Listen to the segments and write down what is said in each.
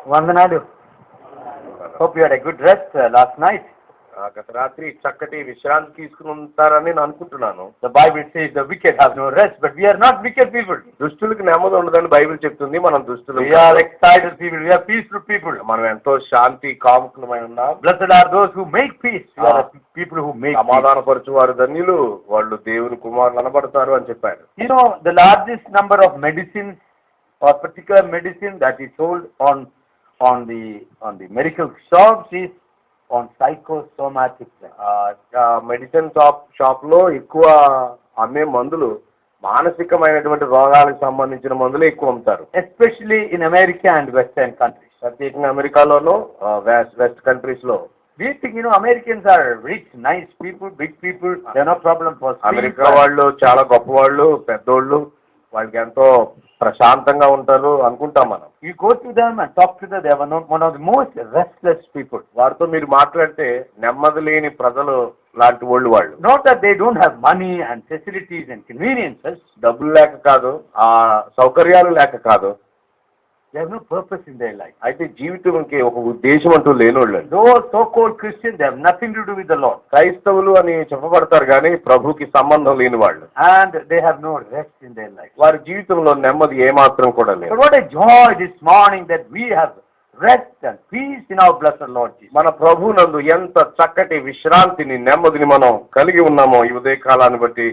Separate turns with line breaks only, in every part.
Vandanadu. Hope you had a good rest last night.
గత రాత్రి చక్కటి విశ్రాంతి తీసుకుని ఉంటారని నేను అనుకుంటున్నాను.
The Bible says the wicked have no rest, but we are not wicked people.
దుష్టులకు నెమ్మది ఉండదని బైబిల్ చెప్తుంది. మనం దుష్టులు.
We are excited people. We are peaceful people.
మనం ఎంతో శాంతి కాముకులమై ఉన్నాం.
Blessed are those who make peace. We are people who make peace.
సమాధానపరచు వారు ధన్యులు, వాళ్ళు దేవుని కుమారులు అనబడతారు అని చెప్పారు.
You know, the largest number of medicines or particular medicine that is sold on the medical shops is on psychosomatic.
Medicine shop లో ఎక్కువ అమ్మే మందులు మానసికమైనటువంటి రోగాలకు సంబంధించిన మందులు ఎక్కువ అమ్ముతారు.
Especially in America and Western countries.
ప్రత్యేకంగా అమెరికాలోను వెస్ట్ కంట్రీస్ లో.
We think, you know, Americans are rich, nice people, big people. There are no problem for sleep.
America వాళ్ళు చాలా గొప్పవాళ్ళు, పెద్దోళ్ళు, వాళ్ళకి ఎంతో ప్రశాంతంగా ఉంటారు అనుకుంటాం మనం.
You go to them and talk to them. They are one of the most restless people.
వారితో మీరు మాట్లాడితే నెమ్మది లేని ప్రజలు లాంటి వాళ్ళు.
Not that they don't have money and facilities and conveniences.
డబ్బులు లేక కాదు, ఆ సౌకర్యాలు లేక కాదు.
They have no purpose in their life.
అయితే జీవితంకి ఒక ఉద్దేశం అంటూ లేనోళ్ళు.
Those so-called Christians, they have nothing to do with the Lord.
క్రైస్తవులు అని చెప్పబడతారు కానీ ప్రభుకి సంబంధం లేని వాళ్ళు.
And they have no rest in their life.
వారి జీవితంలో నెమ్మది ఏమాత్రం కూడా లేదు.
But what a joy this morning that we have rest and peace in our blessed Lord Jesus.
మన ప్రభునందు ఎంత చక్కటి విశ్రాంతిని, నెమ్మదిని మనం కలిగి ఉన్నామో ఈ ఉదయ కాలాన్ని బట్టి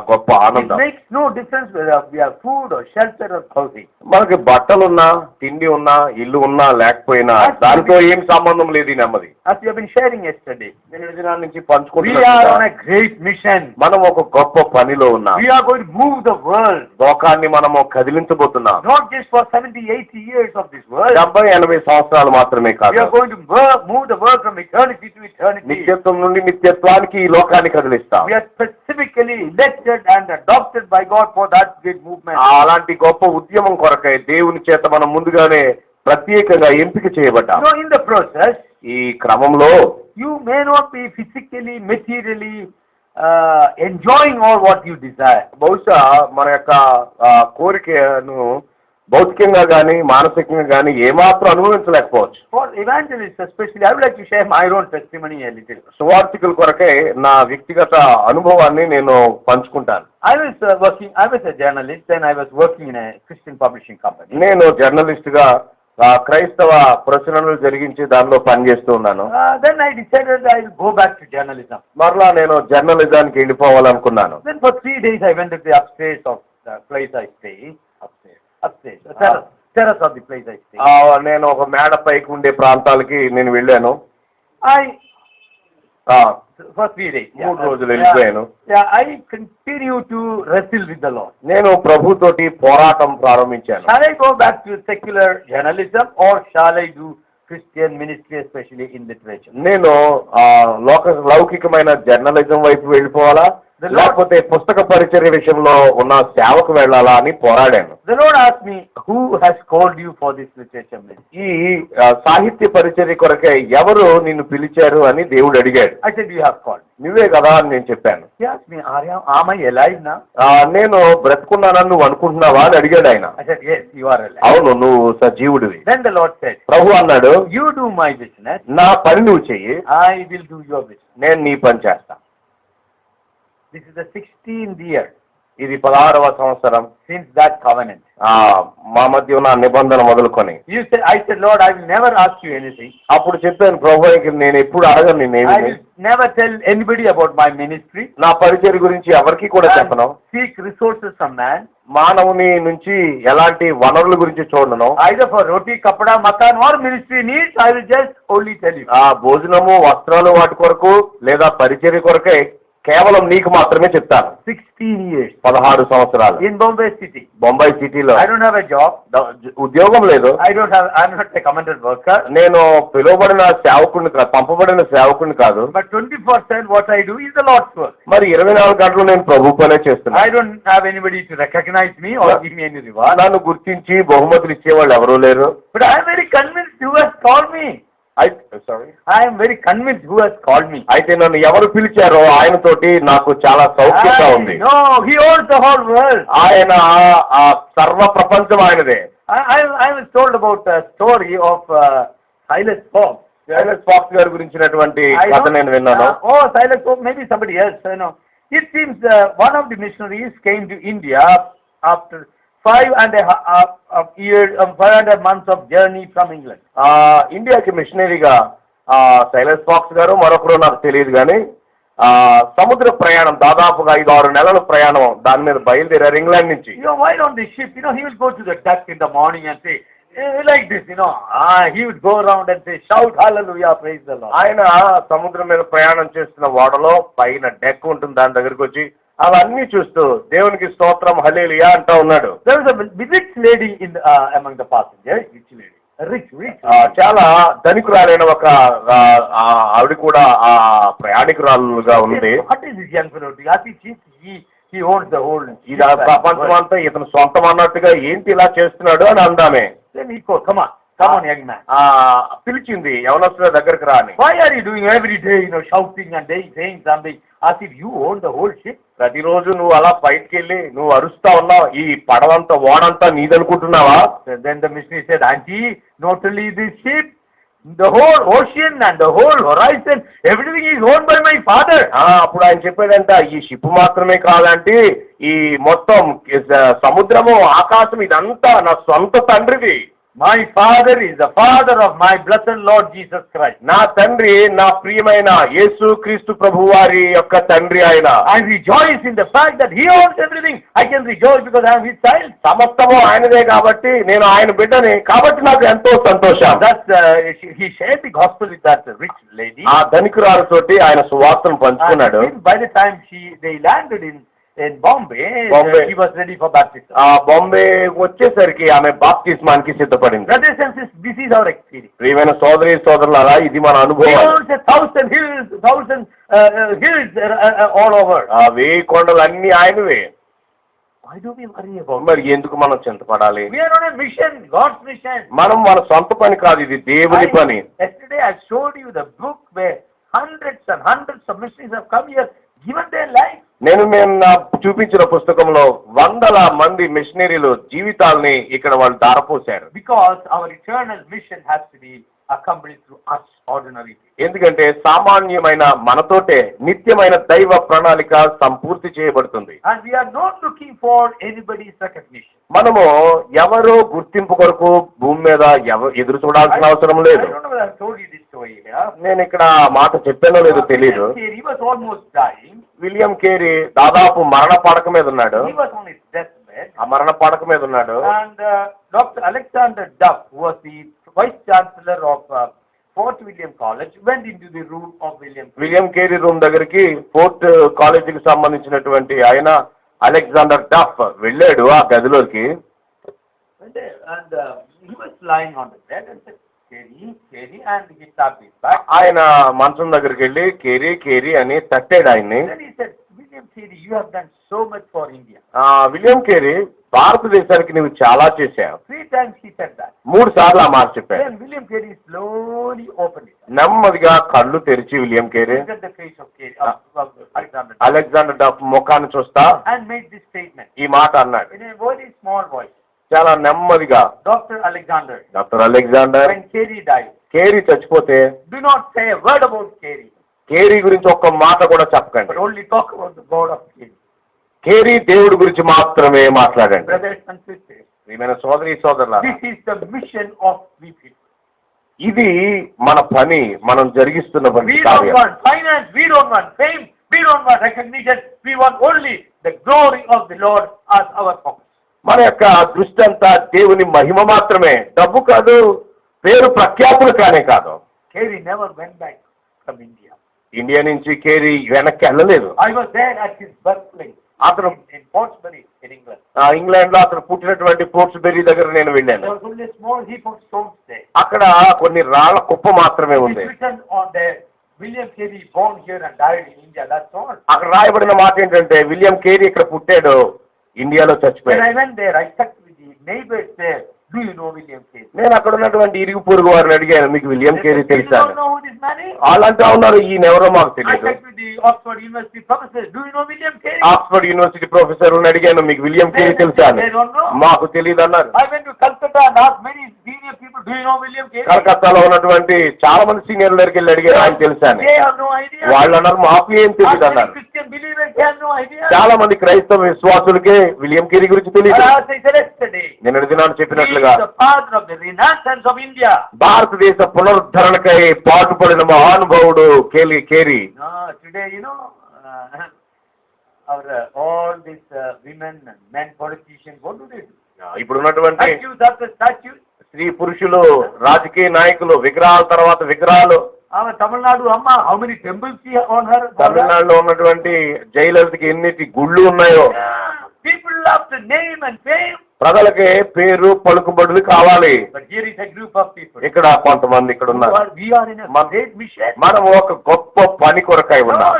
గొప్ప ఆనందం.
It makes no difference whether we have food or shelter or clothing.
మనకి బట్టలున్నా, తిండి ఉన్నా, ఇల్లు ఉన్నా లేకపోయినా దానితో ఏం సంబంధం లేదు ఈ నెమ్మది.
As we have been sharing yesterday,
నిన్న దినాల నుంచి
we
పంచుకుంటున్నాం.
are on a great mission.
మనం ఒక గొప్ప పనిలో ఉన్నాం.
We are going to move the world.
లోకాన్ని మనము కదిలించబోతున్నాం.
Not just for 70-80 years of this world.
70-80 సంవత్సరాలు మాత్రమే
We
కాదు.
are going to move the world from eternity to eternity.
నిత్యత్వం నుండి నిత్యత్వానికి ఈ లోకాన్ని కదిలిస్తాం.
We are specifically elected and adopted by God for that great movement.
అలాంటి గొప్ప ఉద్యమం కొరకై దేవుని చేత మనం ముందుగానే ప్రత్యేకంగా ఎంపిక చేయబడ్డాం.
So in the process,
ఈ క్రమంలో
you may not be physically, materially enjoying all what you desire.
బహుశా మన యొక్క కోరికను భౌతికంగా కానీ మానసికంగా కానీ ఏమాత్రం అనుభవించలేకపోవచ్చు.
For evangelists especially, I would like to share my own testimony a little.
సువార్థికుల కొరకై నా వ్యక్తిగత అనుభవాన్ని నేను పంచుకుంటాను.
I was a journalist and I was working in a Christian publishing company.
నేను జర్నలిస్ట్ గా క్రైస్తవ ప్రచురణలు జరిగించి దానిలో పనిచేస్తూ ఉన్నాను.
Then I decided I will go back to journalism.
మరలా నేను జర్నలిజానికి వెళ్ళిపోవాలనుకున్నాను.
Then for 3 days I went to the upstairs of the place I stay. Upstairs. Terrace of the place I stay.
నేను ఒక మేడ పైకి ఉండే ప్రాంతాలకి నేను వెళ్ళాను.
For 3 days.
3 రోజులు వెళ్ళిపోయాను.
I continue to wrestle with the Lord.
నేను ప్రభుతోటి పోరాటం ప్రారంభించాను.
Shall I go back to secular journalism or shall I do Christian ministry, especially in literature?
నేను లౌకికమైన జర్నలిజం వైపు వెళ్ళిపోవాలా లేకపోతే పుస్తక పరిచర్య విషయంలో ఉన్న సేవకు వెళ్ళాలా అని పోరాడాను.
The Lord asked me, who has called you for this literature ministry?
ఈ సాహిత్య పరిచర్య కొరకే ఎవరు నిన్ను పిలిచారు అని దేవుడు అడిగాడు.
I said, you have called.
నువ్వే కదా అని నేను చెప్పాను.
He asked me, am I alive now?
నేను బ్రతుకున్నానని నువ్వు అనుకుంటున్నావా అని అడిగాడు ఆయన.
I said, yes, you are alive.
అవును, నువ్వు సజీవుడివి.
Then the Lord said,
ప్రభు అన్నాడు,
you do my business.
నా పని నువ్వు చెయ్యి,
I will do your business.
నేను నీ పని చేస్తా.
This is the 16th year.
ఇది 16వ సంవత్సరం
since that covenant.
మా మధ్య ఉన్న నిబంధన మొదలుకొని.
I said, Lord, I will never ask you anything.
అప్పుడు చెప్పాను, ప్రభువుకి నేను ఎప్పుడు అడగను నిన్నేమి.
I will never tell anybody about my ministry.
నా పరిచర్య గురించి ఎవరికి కూడా చెప్పను.
Seek resources from man.
మానవుని నుంచి ఎలాంటి వనరుల గురించి చూడను.
Either for roti, kapda, makan or ministry needs, I will just only tell you.
భోజనము, వస్త్రాలు వాటి కొరకు లేదా పరిచర్య కొరకే కేవలం నీకు మాత్రమే చెప్తాను.
16 years.
16 సంవత్సరాలు.
In Bombay city.
బొంబాయి సిటీలో.
I don't have a job.
ఉద్యోగం లేదు.
I'm not a commanded worker.
నేను పిలువబడిన సేవకుడిని కాదు, పంపబడిన సేవకుడిని కాదు.
But 24/7 what I do is the Lord's work.
మరి 24 గంటలు నేను ప్రభు పనే చేస్తున్నాను.
I don't have anybody to recognize me or give me any reward.
నన్ను గుర్తించి బహుమతులు ఇచ్చేవాళ్ళు ఎవరూ లేరు.
But I am very convinced who has called me.
I
am very convinced who has called me.
అయితే నన్ను ఎవరు పిలిచారో ఆయనతోటి నాకు చాలా సౌఖ్యంగా ఉంది.
No, he owns the whole world.
ఆయన సర్వ ప్రపంచం ఆయనదే.
I was told about a story of Silas Fox.
Silas Fox గారి గురించినటువంటి
I
కథ
don't-
నేను విన్నాను.
Silas Fox, maybe somebody else, It seems one of the missionaries came to India after 5.5 years, 5.5 months of journey from England.
ఇండియాకి మిషనరీగా Silas pox గారు మరొకరు నాకు తెలియదు కానీ సముద్ర ప్రయాణం దాదాపుగా 5-6 నెలల ప్రయాణం దాని మీద బయలుదేరారు ఇంగ్లాండ్ నుంచి.
While on the ship, he will go to the deck in the morning and say, like this, he would go around and say, shout hallelujah, praise the Lord.
ఆయన సముద్రం మీద ప్రయాణం చేస్తున్న ఓడలో పైన డెక్ ఉంటుంది, దాని దగ్గరికి వచ్చి అవన్నీ చూస్తూ దేవునికి స్తోత్రం హల్లెలూయా అంటూ ఉన్నాడు.
There was a rich lady among the passengers, rich lady. Rich.
చాలా ధనికురాలైన ఒక ఆవిడ కూడా ఆ ప్రయాణికురాలుగా ఉంది.
What is this young fellow? He owns the whole.
ఇది ప్రపంచం అంతా ఇతను సొంతం అన్నట్టుగా ఏంటి ఇలా చేస్తున్నాడు అని అందామే.
Then he called, come on, young man.
పిలిచింది యవనస్తుల దగ్గరికి రాని.
Why are you doing every day, shouting and saying something as if you own the whole ship?
ప్రతిరోజు నువ్వు అలా బయటికి వెళ్ళి నువ్వు అరుస్తా ఉన్నావు, ఈ పడవంతా ఓడంతా నీదనుకుంటున్నావా?
Then the missionary said, Auntie, not only this ship, the whole ocean and the whole horizon, everything is owned by my father.
అప్పుడు ఆయన చెప్పేదంట, ఈ షిప్ మాత్రమే కాదంటే ఈ మొత్తం సముద్రము ఆకాశం ఇదంతా నా సొంత తండ్రిది.
My father is the father of my blessed Lord Jesus Christ.
నా తండ్రి నా ప్రియమైన యేసు క్రీస్తు ప్రభువు వారి యొక్క తండ్రి ఆయన.
I rejoice in the fact that he owns everything. I can rejoice because I am his child.
సమస్తము ఆయనదే కాబట్టి నేను ఆయన బిడ్డని కాబట్టి నాకు ఎంతో సంతోషం.
He shared the gospel with that rich lady.
ఆ ధనికురాలతోటి ఆయన సువార్తను పంచుకున్నాడు.
By the time they landed in Bombay, she was ready for baptism.
Bombay వచ్చేసరికి ఆమె బాప్తిస్మానికి సిద్ధపడింది.
Brothers and sisters, this is our experience.
ప్రియమైన సోదరి సోదరులారా, ఇది మన అనుభవం.
1,000 hills all over.
1000 కొండలు అన్ని ఆయనవే.
Why do we worry about it?
మరి ఎందుకు మనం చింతపడాలి?
We are on a mission, God's mission.
మనం మన సొంత పని కాదు, ఇది దేవుని పని.
Yesterday I showed you the book where hundreds and hundreds of missionaries have come here, given their life.
నేను చూపించిన పుస్తకంలో 100 మంది మిషనరీలు జీవితాల్ని ఇక్కడ వాళ్ళు దారపోశారు.
Because our eternal mission has to be accomplished through us, ordinary people.
ఎందుకంటే సామాన్యమైన మనతోటే నిత్యమైన దైవ ప్రణాళిక సంపూర్తి చేయబడుతుంది.
And we are not looking for anybody's recognition.
మనము ఎవరో గుర్తింపు కొరకు భూమి మీద ఎదురు చూడాల్సిన అవసరం లేదు.
I don't know whether I told you this story here.
నేను ఇక్కడ మాట చెప్పానో లేదో తెలియదు.
He was almost dying.
William Carey దాదాపు మరణ పడక మీద ఉన్నాడు.
He was on his deathbed.
ఆ మరణ పడక మీద ఉన్నాడు.
And Dr. Alexander Duff, who was the Vice Chancellor of Fort William College, went into the room of
William Carey room దగ్గరికి ఫోర్ట్ కాలేజీకి సంబంధించినటువంటి ఆయన అలెగ్జాండర్ డఫ్ వెళ్ళాడు ఆ గదిలోకి.
And he was lying on the bed and said, Kerry, and he tapped his back.
ఆయన మంచం దగ్గరికి వెళ్ళి కేరీ అని తట్టాడు ఆయన్ని.
Then he said, William Carey, you have done so much for India.
William Carey, భారతదేశానికి నువ్వు చాలా చేశావు.
3 times he said that.
3 సార్లు ఆ మాట చెప్పాడు.
Then William Carey slowly opened it.
నెమ్మదిగా కళ్ళు తెరిచి William Carey
Looked at the face of Carey, Alexander,
Alexander Duff ముఖాన్ని చూస్తా
and made this statement
ఈ మాట అన్నాడు
in a very small voice.
చాలా నెమ్మదిగా.
Dr. Alexander,
doctor Alexander,
when Carey died,
Carey చచ్చిపోతే
do not say a word about Carey,
Carey గురించి ఒక్క మాట కూడా చెప్పకండి.
but only talk about the God of Carey.
Carey దేవుడి గురించి మాత్రమే మాట్లాడండి.
Brothers and sisters,
ప్రియమైన సోదరి సోదరులారా,
this is the mission of we people.
ఇది మన పని, మనం జరిగిస్తున్న
We
పని
don't
కార్యం.
want finance, we don't want fame, we don't want recognition, we want only the glory of the Lord as our focus.
మన యొక్క దృష్టి అంతా దేవుని మహిమ మాత్రమే, డబ్బు కాదు, పేరు ప్రఖ్యాతులు కానే కాదు.
Carey never went back from India.
India నుంచి కేరీ వెనక్కి వెళ్ళలేదు.
I was there at his birthplace.
అతను
In Portsmouth, in England.
England లో అతను పుట్టినటువంటి పోర్ట్స్బెర్రీ దగ్గర నేను వెళ్ళాను.
There was only a small heap of stones there.
అక్కడ కొన్ని రాళ్ల కుప్ప మాత్రమే ఉంది.
It's written on there, William Carey born here and died in India. That's all.
అక్కడ రాయబడిన మాట ఏంటంటే విలియం కేరీ ఇక్కడ పుట్టాడు, ఇండియాలో
When
చచ్చిపోయాడు.
I went there, I checked with the neighbors there. do you know William Carey?
నేను అక్కడ ఉన్నటువంటి ఇరుగు పొరుగు వారిని అడిగాను, మీకు విలియం కేరీ
You
తెలుసా?
don't know who this man is?
వాళ్ళంతా ఉన్నారు, ఈయన ఎవరో మాకు
I
తెలియదు.
checked with the Oxford University professor, do you know William Carey?
Oxford university professor అడిగాను, మీకు విలియం కేరీ తెలుసా అని.
They don't know.
మాకు తెలియదు అన్నారు.
I went to Calcutta and asked many senior people, do you know William Carey?
కలకత్తాలో ఉన్నటువంటి చాలా మంది సీనియర్ల దగ్గరికి వెళ్ళి అడిగారు, ఆయన తెలుసా అని.
They have no idea.
వాళ్ళు అన్నారు, మాకు ఏం
Ask
తెలియదు
many
అన్నారు.
Christian believers, they have no idea.
చాలా మంది క్రైస్తవ విశ్వాసులకే విలియం కేరీ గురించి తెలియదు.
But as I said yesterday,
నిన్నటి దినాన్ని
he
చెప్పినట్లుగా
is the father of the renaissance of India.
భారతదేశ పునరుద్ధరణకై పాటుపడిన మహానుభావుడు Carey.
Today, you know, all these women and men politicians, what do they do?
ఇప్పుడు ఉన్నటువంటి
Statues after statues.
స్త్రీ పురుషులు రాజకీయ నాయకులు విగ్రహాల తర్వాత విగ్రహాలు.
Tamil Nadu Amma, how many temples she on her?
తమిళనాడులో ఉన్నటువంటి జయలలితకి ఎన్నిటి గుళ్ళు ఉన్నాయో.
People love the name and fame.
ప్రజలకే పేరు పలుకుబడులు కావాలి.
But here is a group of people.
ఇక్కడ కొంతమంది ఇక్కడ ఉన్నారు.
We are in a great mission.
మనం ఒక గొప్ప పని కొరకై
No,
ఉన్నాం.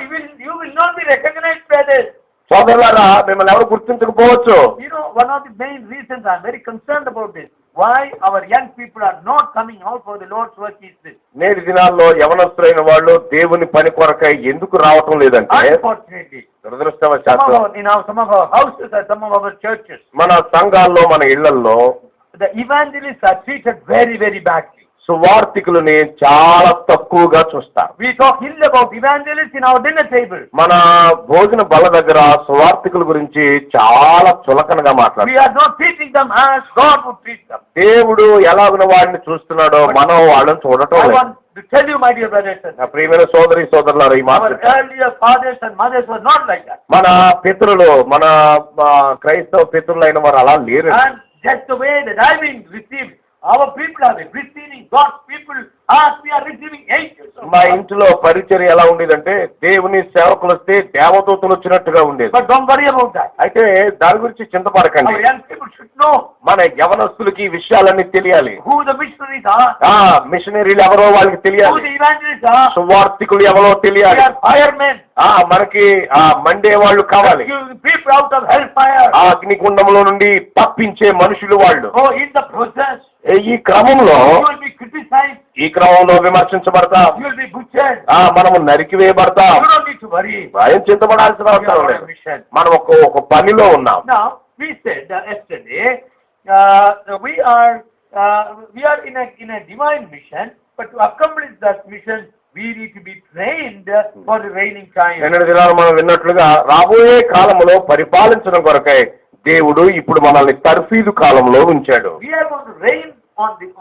you will not be recognized by this.
సోదరులారా, మిమ్మల్ని ఎవరు గుర్తించకపోవచ్చు.
You know, one of the main reasons I'm very concerned about this, why our young people are not coming out for the Lord's work is this.
నేటి దినాల్లో యవనస్తులైన వాళ్ళు దేవుని పని కొరకై ఎందుకు రావటం లేదంటే,
Unfortunately,
దురదృష్టవశాత్తు
some of our houses or some of our churches,
మన సంఘాల్లో మన ఇళ్లల్లో
the evangelists are treated very, very badly.
సువార్థికులని చాలా తక్కువగా చూస్తారు.
We talk ill about evangelists in our dinner table.
మన భోజన బల దగ్గర సువార్థికుల గురించి చాలా చులకనగా
We
మాట్లాడుతారు.
are not treating them as God would treat them.
దేవుడు ఎలాగున వాడిని చూస్తున్నాడో మనం వాళ్ళని చూడటం
I
లేదు.
want to tell you, my dear brothers and
నా
sisters,
ప్రియమైన సోదరులారా, ఈ మాట
our earlier fathers and mothers were not like that.
మన పితరులు, మన క్రైస్తవ పితరులైన వారు అలా లేరు.
And just the way that I've been received, our people are receiving God's people as we are receiving angels.
మా ఇంటిలో పరిచర్య ఎలా ఉండేదంటే దేవుని సేవకులు వస్తే దేవదూతలు వచ్చినట్టుగా ఉండేది.
But don't worry about that.
అయితే దాని గురించి చింతపడకండి.
Our young people should know
మన యవనస్తులకి ఈ విషయాలన్నీ తెలియాలి.
who the missionaries are,
మిషనరీలు ఎవరో వాళ్ళకి
who
తెలియాలి.
the evangelists are.
సువార్థికులు ఎవరో
We
తెలియాలి.
are firemen.
మనకి మండే వాళ్ళు కావాలి.
Rescuing people out of hellfire.
ఆ అగ్నిగుండంలో నుండి తప్పించే మనుషులు వాళ్ళు.
Oh, in the process,
ఈ క్రమంలో
you will be criticized.
ఈ క్రమంలో విమర్శించబడతాం.
You will be butchered.
మనము నరికివేయబడతాం.
You don't need to worry.
భయం చింతపడాల్సిన
We are
అవసరం
on a
లేదు.
mission.
మనం ఒక పనిలో ఉన్నాం.
Now, we said yesterday, we are in a divine mission, but to accomplish that mission, we need to be trained for the reigning time.
నిన్నటి దినాలు మనం విన్నట్లుగా రాబోయే కాలంలో పరిపాలించడం కొరకై దేవుడు ఇప్పుడు మనల్ని తర్ఫీదు కాలంలో ఉంచాడు.
We are going to reign on this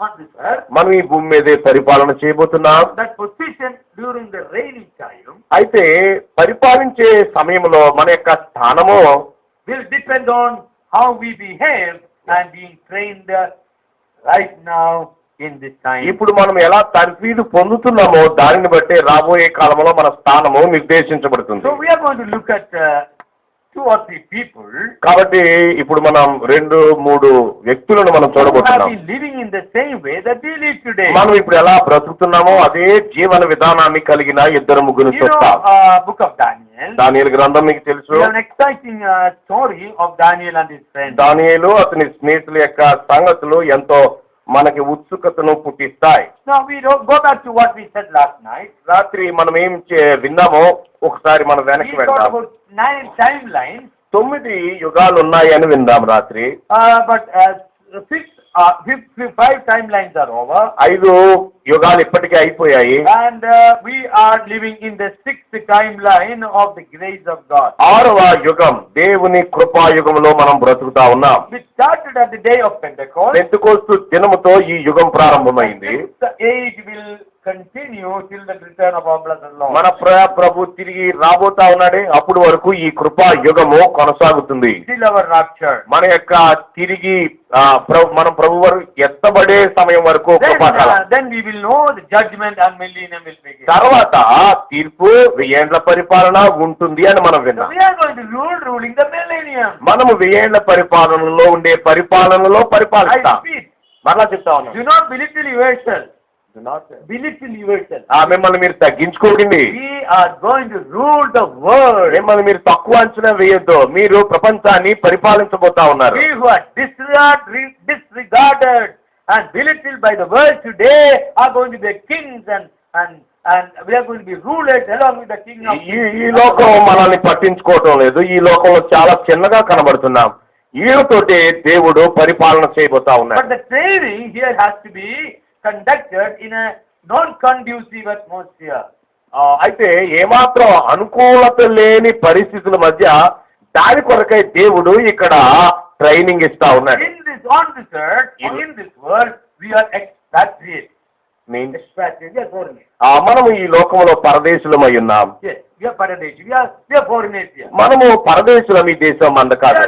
earth.
మనం ఈ భూమి మీదే పరిపాలన చేయబోతున్నాం.
That position during the reigning time
అయితే పరిపాలించే సమయంలో మన యొక్క స్థానము
will depend on how we behave and being trained right now in this time.
ఇప్పుడు మనం ఎలా తర్ఫీదు పొందుతున్నామో దానిని బట్టి రాబోయే కాలంలో మన స్థానము నిర్దేశించబడుతుంది.
So we are going to look at 2 or 3 people
కాబట్టి ఇప్పుడు మనం 2-3 వ్యక్తులను మనం
who have
చూడబోతున్నాం.
been living in the same way that we live today.
మనం ఇప్పుడు ఎలా బ్రతుకుతున్నామో అదే జీవన విధానాన్ని కలిగిన 2-3
You
చూస్తాం.
know, book of Daniel.
దానియేలు గ్రంథం మీకు తెలుసు.
We have an exciting story of Daniel and his friends.
దానియేలు అతని స్నేహితుల యొక్క సంగతులు ఎంతో మనకి ఉత్సుకతను పుట్టిస్తాయి.
Now we go back to what we said last night.
రాత్రి మనం ఏం విన్నామో ఒకసారి మనం
We
వెనక్కి
talked
వెళ్దాం.
about 9 timelines,
9 యుగాలు ఉన్నాయని విందాం రాత్రి.
but 5 timelines are over.
5 యుగాలు ఇప్పటికే అయిపోయాయి.
And we are living in the 6th timeline of the grace of God.
6వ యుగం దేవుని కృపాయుగంలో మనం బ్రతుకుతా ఉన్నాం.
We started at the day of Pentecost.
Pentecost దినముతో ఈ యుగం ప్రారంభమైంది.
The age will continue till the return of our blessed Lord.
మన ప్రభు తిరిగి రాబోతా ఉన్నాడే, అప్పుడు వరకు ఈ కృపా యుగము కొనసాగుతుంది.
Till our rapture.
మన యొక్క తిరిగి మనం ప్రభు వారు ఎత్తబడే సమయం వరకు కృపాకాలం.
Then we will know the judgment and millennium will begin.
తర్వాత తీర్పు 1000 ఏండ్ల పరిపాలన ఉంటుంది అని మనం
So
విన్నాం.
we are going to ruling the millennium.
మనము 1000 ఏండ్ల పరిపాలనలో ఉండే పరిపాలనలో
I
పరిపాలిస్తాం.
repeat,
మరలా చెప్తా ఉన్నాం.
do not belittle yourself. Do not belittle yourself.
మిమ్మల్ని మీరు తగ్గించుకోకండి.
We are going to rule the world.
మిమ్మల్ని మీరు తక్కువ అంచనా వేయొద్దు. మీరు ప్రపంచాన్ని పరిపాలించబోతా ఉన్నారు.
We who are disregarded and belittled by the world today are going to be kings and we are going to be rulers along with the king of
ఈ లోకం మనల్ని పట్టించుకోవటం లేదు. ఈ లోకంలో చాలా చిన్నగా కనబడుతున్నాం. వీళ్ళతోటి దేవుడు పరిపాలన చేయబోతా ఉన్నాడు.
But the training here has to be conducted in a non-conducive atmosphere.
అయితే ఏమాత్రం అనుకూలత లేని పరిస్థితుల మధ్య దాని కొరకై దేవుడు ఇక్కడ ట్రైనింగ్ ఇస్తా ఉన్నాడు.
On this earth, in this world, we are expatriates.
మనము ఈ లోకంలో పరదేశులమై ఉన్నాం. మనము పరదేశులం ఈ దేశం మంద కాదు.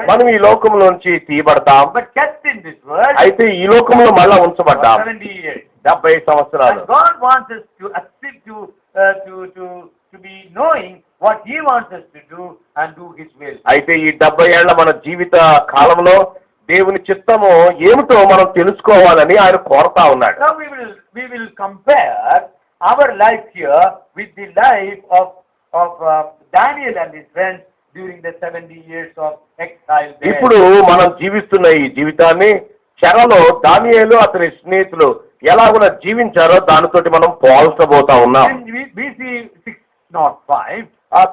మనం ఈ లోకంలో నుంచి తీయబడతాం. అయితే ఈ లోకంలో మళ్ళా ఉంచబడ్డాం 70 సంవత్సరాలు.
God wants us to accept to be knowing what He wants us to do and do His will.
అయితే ఈ 70 ఏళ్ల మన జీవిత కాలంలో దేవుని చిత్తము ఏమిటో మనం తెలుసుకోవాలని ఆయన కోరుతా ఉన్నాడు.
Now we will compare our life here with the life of Daniel and his friends during the 70 years of exile there.
ఇప్పుడు మనం జీవిస్తున్న ఈ జీవితాన్ని చెరలో దానియేలు అతని స్నేహితులు ఎలాగున జీవించారో దానితోటి మనం పోల్చబోతా ఉన్నాం.
BC 605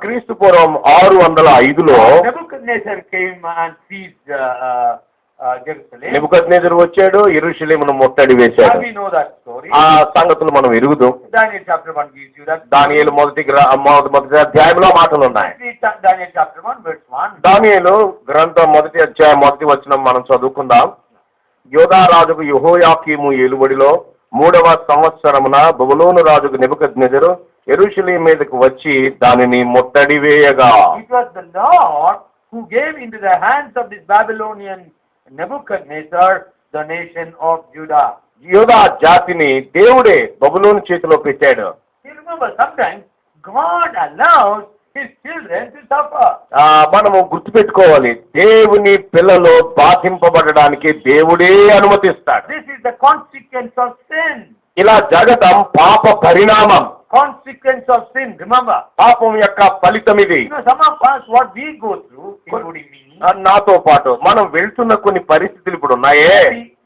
క్రీస్తు పూర్వం 605లో
Nebuchadnezzar came and seized Jerusalem.
నెబుకద్నెజరు వచ్చాడు, యెరూషలేమును ముట్టడి వేశాడు.
We know that story.
ఆ సంగతులు మనం ఎరుగుదాం.
Daniel chapter 1 gives you that.
దానియేలు మొదటి అధ్యాయంలో మాటలు ఉన్నాయి.
Daniel chapter 1 verse 1.
దానియేలు గ్రంథం మొదటి అధ్యాయం మొదటి వచనం మనం చదువుకుందాం. యోధా రాజుకు యెహోయాకీము ఏలుబడిలో 3వ సంవత్సరమున బబులోను రాజుకు నెబుకద్నెజరు యెరూషలేము మీదకు వచ్చి దానిని ముట్టడి వేయగా.
It was the Lord who gave into the hands of this Babylonian Nebuchadnezzar the nation of Judah.
యోధా జాతిని దేవుడే బబులోను చేతిలో పెట్టాడు.
You remember, sometimes God allows His children to suffer.
మనము గుర్తుపెట్టుకోవాలి, దేవుని పిల్లలు బాధింపబడడానికి దేవుడే అనుమతిస్తాడు.
This is the consequence of sin.
ఇలా జరగటం పాప పరిణామం.
Consequence of sin, remember.
పాపం యొక్క ఫలితం ఇది.
Some of us, what we go through, including me,
నాతో పాటు మనం వెళ్తున్న కొన్ని పరిస్థితులు ఇప్పుడు ఉన్నాయే,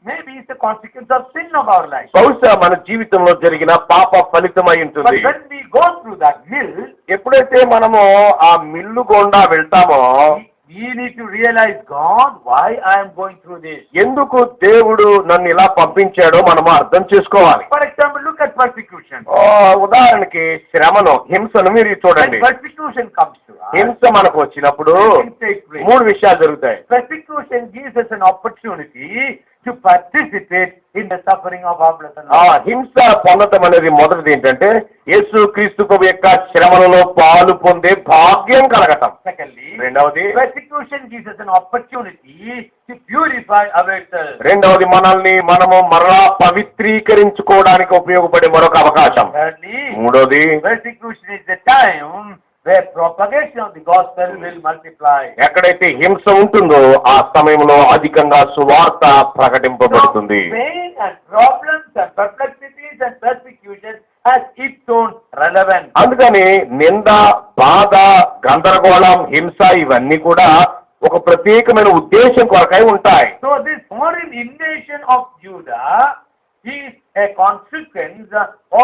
maybe it's the consequence of sin of our life.
బహుశా మన జీవితంలో జరిగిన పాప ఫలితమై ఉంటుంది.
But when we go through that mill,
ఎప్పుడైతే మనము ఆ మిల్లు గుండా వెళ్తామో
we need to realize, God, why I am going through this?
ఎందుకు దేవుడు నన్ను ఇలా పంపించాడో మనము అర్థం చేసుకోవాలి.
For example, look at persecution.
ఉదాహరణకి శ్రమను, హింసను మీరు చూడండి.
When persecution comes to us,
హింస మనకు వచ్చినప్పుడు 3 విషయాలు జరుగుతాయి.
Persecution gives us an opportunity to participate in the suffering of our blessed
ఆ
Lord.
హింస పొందటం అనేది మొదటిది ఏంటంటే యేసు క్రీస్తు ప్రభు యొక్క శ్రమలలో పాలు పొందే భాగ్యం కలగటం.
Secondly,
రెండవది
persecution gives us an opportunity to purify ourselves.
రెండవది మనము మరలా పవిత్రీకరించుకోవడానికి ఉపయోగపడే మరొక అవకాశం.
Thirdly,
మూడవది
persecution is the time where propagation of the gospel will multiply.
ఎక్కడైతే హింస ఉంటుందో ఆ సమయంలో అధికంగా సువార్త ప్రకటింపబడుతుంది.
So, pain and problems and perplexities and persecution has its own relevance.
అందుకని నింద, బాధ, గందరగోళం, హింస ఇవన్నీ కూడా ఒక ప్రత్యేకమైన ఉద్దేశం కొరకై ఉంటాయి.
So this foreign invasion of Judah is a consequence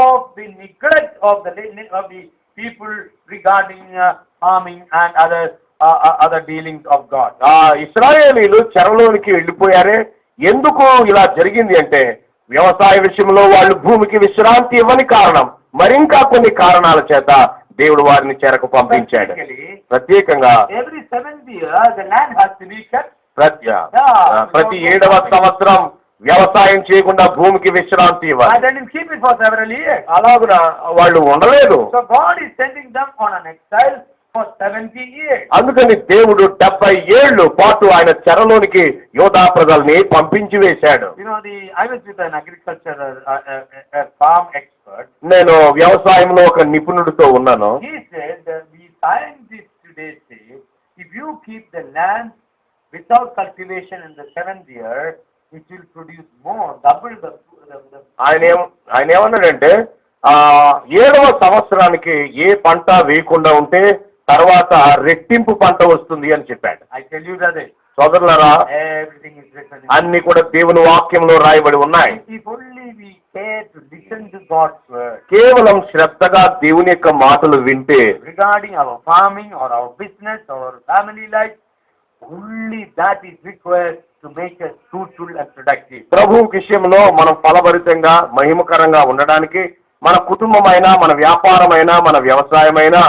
of the neglect of the people regarding farming and other dealings of God.
ఇశ్రాయేలీలు చెరలోనికి వెళ్ళిపోయారే, ఎందుకు ఇలా జరిగింది అంటే వ్యవసాయ విషయంలో వాళ్ళు భూమికి విశ్రాంతి ఇవ్వని కారణం, మరింకా కొన్ని కారణాల చేత దేవుడు వారిని చెరకు పంపించాడు. ప్రత్యేకంగా
every 7th year the land has to be kept.
ప్రతి 7వ సంవత్సరం వ్యవసాయం చేయకుండా భూమికి విశ్రాంతి ఇవ్వాలి.
And then keep it for several years.
అలాగున వాళ్ళు ఉండలేదు.
So God is sending them on an exile for 70 years.
అందుకని దేవుడు 70 ఏళ్లు పాటు ఆయన చెరలోనికి యోధా ప్రజల్ని పంపించి వేశాడు.
You know, I was with an agriculture a farm expert.
నేను వ్యవసాయంలో ఒక నిపుణుడితో ఉన్నాను.
He said that the scientists today say if you keep the land without cultivation in the 7th year, it will produce more, double the
ఆయన ఏమన్నాడంటే 7వ సంవత్సరానికి ఏ పంట వేయకుండా ఉంటే తర్వాత రెట్టింపు పంట వస్తుంది అని చెప్పాడు.
I tell you brother,
సోదరులారా,
everything is written in
అన్ని కూడా దేవుని వాక్యంలో రాయబడి ఉన్నాయి.
if only we care to listen to God's word
కేవలం శ్రద్ధగా దేవుని యొక్క మాటలు వింటే
regarding our farming or our business or our family life, only that is required to make us fruitful and productive.
ప్రభు విషయంలో మనం ఫలభరితంగా మహిమకరంగా ఉండడానికి మన కుటుంబమైనా, మన వ్యాపారమైనా, మన వ్యవసాయమైనా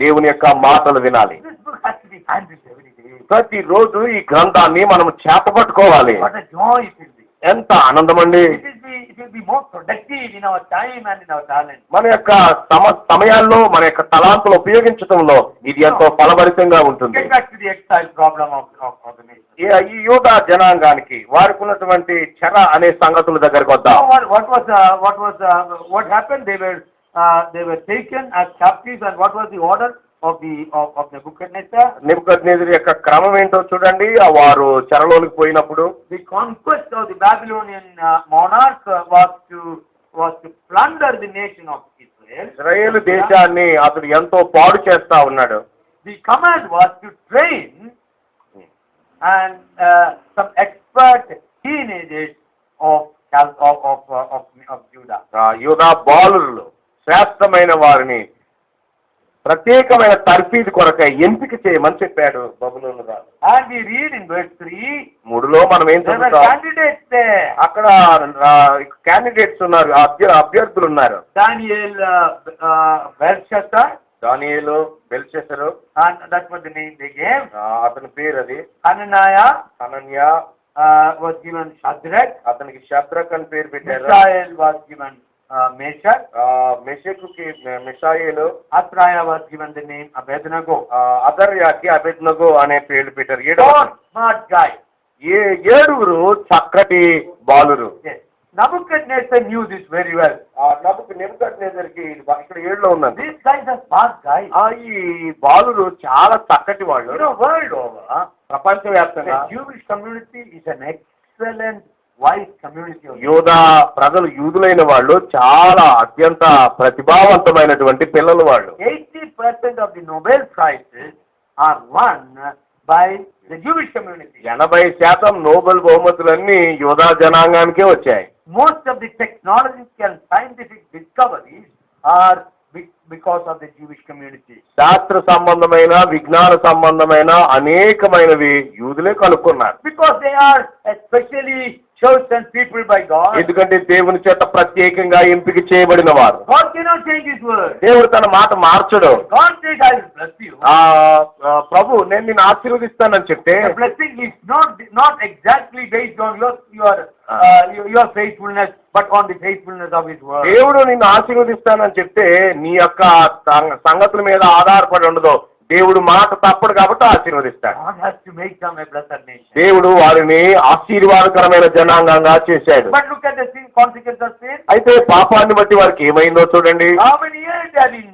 దేవుని యొక్క మాటలు వినాలి.
This book has to be handled every day.
ప్రతిరోజు ఈ గ్రంథాన్ని మనం చేతపట్టుకోవాలి.
What a joy it will be.
ఎంత ఆనందమండి.
It will be more productive in our time and in our talent.
మన యొక్క సమయాల్లో మన యొక్క తలాంతులు ఉపయోగించడంలో ఇది ఎంతో ఫలభరితంగా ఉంటుంది.
Get back to the exile problem of the nation.
ఈ యూదా జనాంగానికి వారికి ఉన్నటువంటి చెర అనే సంగతుల దగ్గరకు వద్దాం.
What happened? They were taken as captives, and what was the order of Nebuchadnezzar?
నెబుకద్నెజరు యొక్క క్రమం ఏంటో చూడండి. వారు చెరలోనికి పోయినప్పుడు
The conquest of the Babylonian monarch was to plunder the nation of Israel.
ఇశ్రాయేలు దేశాన్ని అతడు ఎంతో పాడు చేస్తా ఉన్నాడు.
The command was to train and some expert teenagers of Judah.
యూదా బాలురులు శ్రేష్టమైన వారిని ప్రత్యేకమైన తర్ఫీదు కొరకై ఎంపిక చేయమని చెప్పాడు బబులోను రాజు.
And we read in verse 3,
3లో మనం ఏం
there were
చదువుతాం?
candidates there.
అక్కడ క్యాండిడేట్స్ ఉన్నారు, అభ్యర్థులు ఉన్నారు.
Daniel, Belshazzar,
దానియేలు, బెల్షస్సరు,
and that's what the name they gave.
అతని పేరు అది.
Hananiah
Hananiah
was given Shadrach.
అతనికి షద్రక్ అని పేరు పెట్టారు.
Mishael was given Meshach.
మెషకుకి మిషాయేలు.
Azariah was given the name Abednego.
అదర్యాకి Abednego అనే పేర్లు పెట్టారు.
Four smart guys.
ఏడుగురు చక్కటి బాలురు.
Yes. Nebuchadnezzar knew this very well.
నెబుకద్నెజర్కి ఇక్కడ 7లో ఉన్నది.
These guys are smart guys.
ఈ బాలురు చాలా చక్కటి వాళ్ళు.
You know, world over,
ప్రపంచవ్యాప్తంగా
the Jewish community is an excellent, wise community.
యూదా ప్రజలు యూదులైన వాళ్ళు చాలా అత్యంత ప్రతిభావంతమైనటువంటి పిల్లలు వాళ్ళు.
80% of the Nobel prizes are won by the Jewish community.
80% Nobel బహుమతులన్నీ యూదా జనాంగానికే వచ్చాయి.
Most of the technological and scientific discoveries are because of the Jewish community.
శాస్త్ర సంబంధమైన, విజ్ఞాన సంబంధమైన అనేకమైనవి యూదులే కనుక్కున్నారు.
Because they are especially chosen people by God.
ఎందుకంటే దేవుని చేత ప్రత్యేకంగా ఎంపిక చేయబడిన వారు.
God cannot change His word.
దేవుడు తన మాట మార్చడు.
God says, I will bless you.
ప్రభు నేను నిన్ను ఆశీర్వదిస్తానని చెప్తే
The blessing is not exactly based on your faithfulness, but on the faithfulness of His word.
దేవుడు నిన్ను ఆశీర్వదిస్తానని చెప్తే నీ యొక్క సంగతుల మీద ఆధారపడి ఉండదు. దేవుడు మాట తప్పడు కాబట్టి ఆశీర్వదిస్తాడు.
God has to make them a blessed nation.
దేవుడు వారిని ఆశీర్వాదకరమైన జనాంగంగా చేశాడు.
But look at the sin, consequence of sin.
అయితే పాపాన్ని బట్టి వారికి ఏమైందో చూడండి.
How many years they have been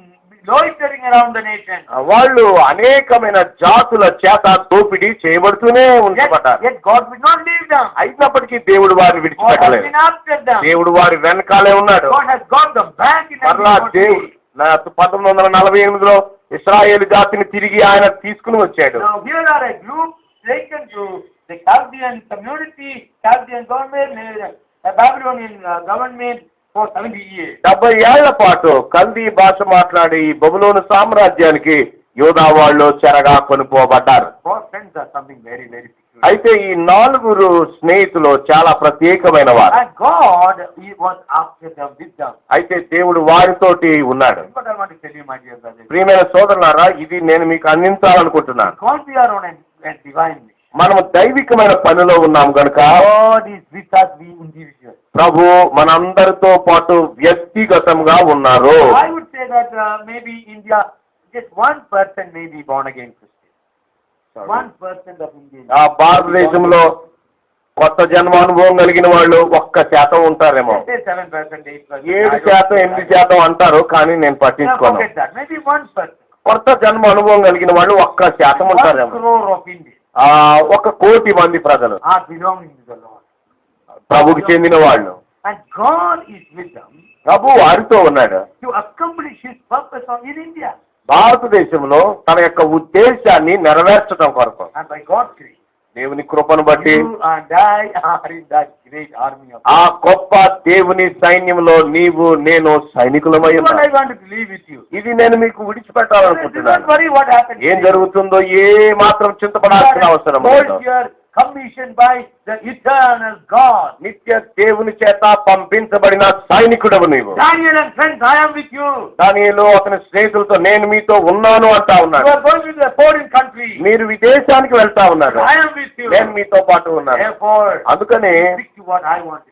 loitering around the nation?
వాళ్ళు అనేకమైన జాతుల చేత దోపిడీ చేయబడుతూనే ఉంచబడ్డారు.
Yet God will not leave them.
అయినప్పటికీ దేవుడు వారిని
God has
విడిచిపెట్టలేదు.
been after them.
దేవుడు వారి వెనకాలే ఉన్నాడు.
God has got them back in
మరలా దేవుడు 1948లో ఇశ్రాయేలు జాతిని తిరిగి ఆయన తీసుకుని వచ్చాడు.
Now here are a group taken to the Chaldean community, Chaldean government, Babylonian government for 70 years.
70 ఏళ్ల పాటు కల్దీ భాష మాట్లాడి ఈ బబులోను సామ్రాజ్యానికి యూదా వాళ్ళు చెరగా కొనుక్కోబడ్డారు.
Four friends are something very, very peculiar.
అయితే ఈ 4 స్నేహితులు చాలా ప్రత్యేకమైన వారు.
And God, He was after them, with them.
అయితే దేవుడు వారితోటి ఉన్నాడు.
That's what I want to tell you, my dear brothers.
ప్రియమైన సోదరులారా, ఇది నేను మీకు అందించాలనుకుంటున్నాను.
Because we are on a divine mission.
మనము దైవికమైన పనిలో ఉన్నాం కనుక
God is with us, we individuals.
ప్రభు మనందరితో పాటు వ్యక్తిగతంగా ఉన్నారు.
I would say that maybe India, just 1% may be born again Christian. 1% of Indians.
భారతదేశంలో కొత్త జన్మ అనుభవం కలిగిన వాళ్ళు 1% ఉంటారేమో.
7%, 8%.
7%, 8% అంటారు, కానీ నేను పట్టించుకోను.
Forget that. Maybe 1%.
కొత్త జన్మ అనుభవం కలిగిన వాళ్ళు 1%
1
ఉంటారేమో.
crore of Indians
1 కోటి మంది ప్రజలు
are belonging to the Lord.
ప్రభుకి చెందిన వాళ్ళు.
And God is with them
ప్రభు వారితో ఉన్నాడు
to accomplish His purpose in India.
భారతదేశంలో తన యొక్క ఉద్దేశాన్ని నెరవేర్చడం కొరకు.
And by God's grace,
దేవుని కృపను బట్టి
you and I are in that great army of
ఆ గొప్ప దేవుని సైన్యంలో నీవు నేను సైనికులమై
God.
ఉన్నాం.
I wanted to leave with you.
ఇది నేను మీకు
Don't
విడిచిపెట్టాలనుకుంటున్నాను.
worry what happens.
ఏం జరుగుతుందో ఏ మాత్రం చింతపడాల్సిన అవసరం లేదు.
Soldier commissioned by the eternal God.
నిత్య దేవుని చేత పంపించబడిన సైనికుడవు నీవు.
Daniel and friends, I am with you.
దానిలో అతని స్నేహితులతో నేను మీతో ఉన్నాను అంటా
You
ఉన్నాడు.
are going to a foreign country.
మీరు విదేశానికి వెళ్తా ఉన్నారు.
I am with you.
నేను మీతో పాటు ఉన్నాను.
Therefore,
అందుకని
stick to what I want.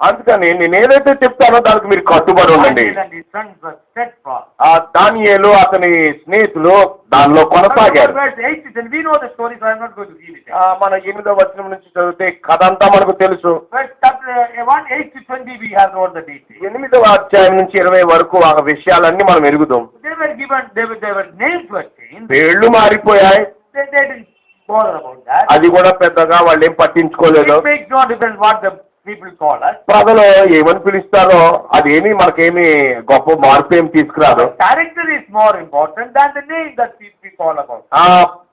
నేను ఏదైతే చెప్తానో దానికి మీరు కట్టుబడి ఉండండి.
Daniel and his sons were steadfast.
ఆ దానియేలు అతని స్నేహితులు దానిలో కొనసాగారు.
Verse 8 is, and we know the story, so I am not going to read it.
మన 8వ వచనం నుంచి చదివితే కథ అంతా మనకు తెలుసు.
Verse chapter 1, 8 to 20, we have known the details.
8వ అధ్యాయం నుంచి 20 వరకు ఆ విషయాలన్నీ మనం ఎరుగుదాం.
They were given, they were names were changed.
పేర్లు మారిపోయాయి.
They didn't bother about that.
అది కూడా పెద్దగా వాళ్ళు ఏం పట్టించుకోలేదు.
It makes no difference what the people call us.
ప్రజలు ఏమని పిలుస్తారో అదేమి మనకేమి గొప్ప మార్పు ఏమి తీసుకురాదు.
Character is more important than the name that we call about.
ఆ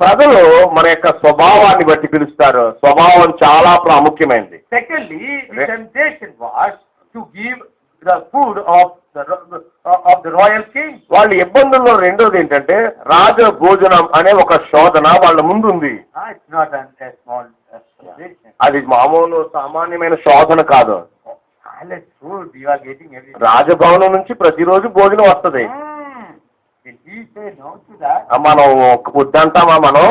ప్రజలు మన యొక్క స్వభావాన్ని బట్టి పిలుస్తారు. స్వభావం చాలా ప్రాముఖ్యమైనది.
Secondly, the temptation was to give the food of the royal king.
వాళ్ళ ఇబ్బందుల్లో రెండోది ఏంటంటే రాజ భోజనం అనే ఒక శోధన వాళ్ళ ముందు ఉంది.
It's not a small temptation.
అది మామూలు సామాన్యమైన శోధన కాదు.
Palace food you are getting every day.
రాజభవనం నుంచి ప్రతిరోజు భోజనం వస్తుంది.
Will he say no to that?
మనం వద్దంటామా మనం?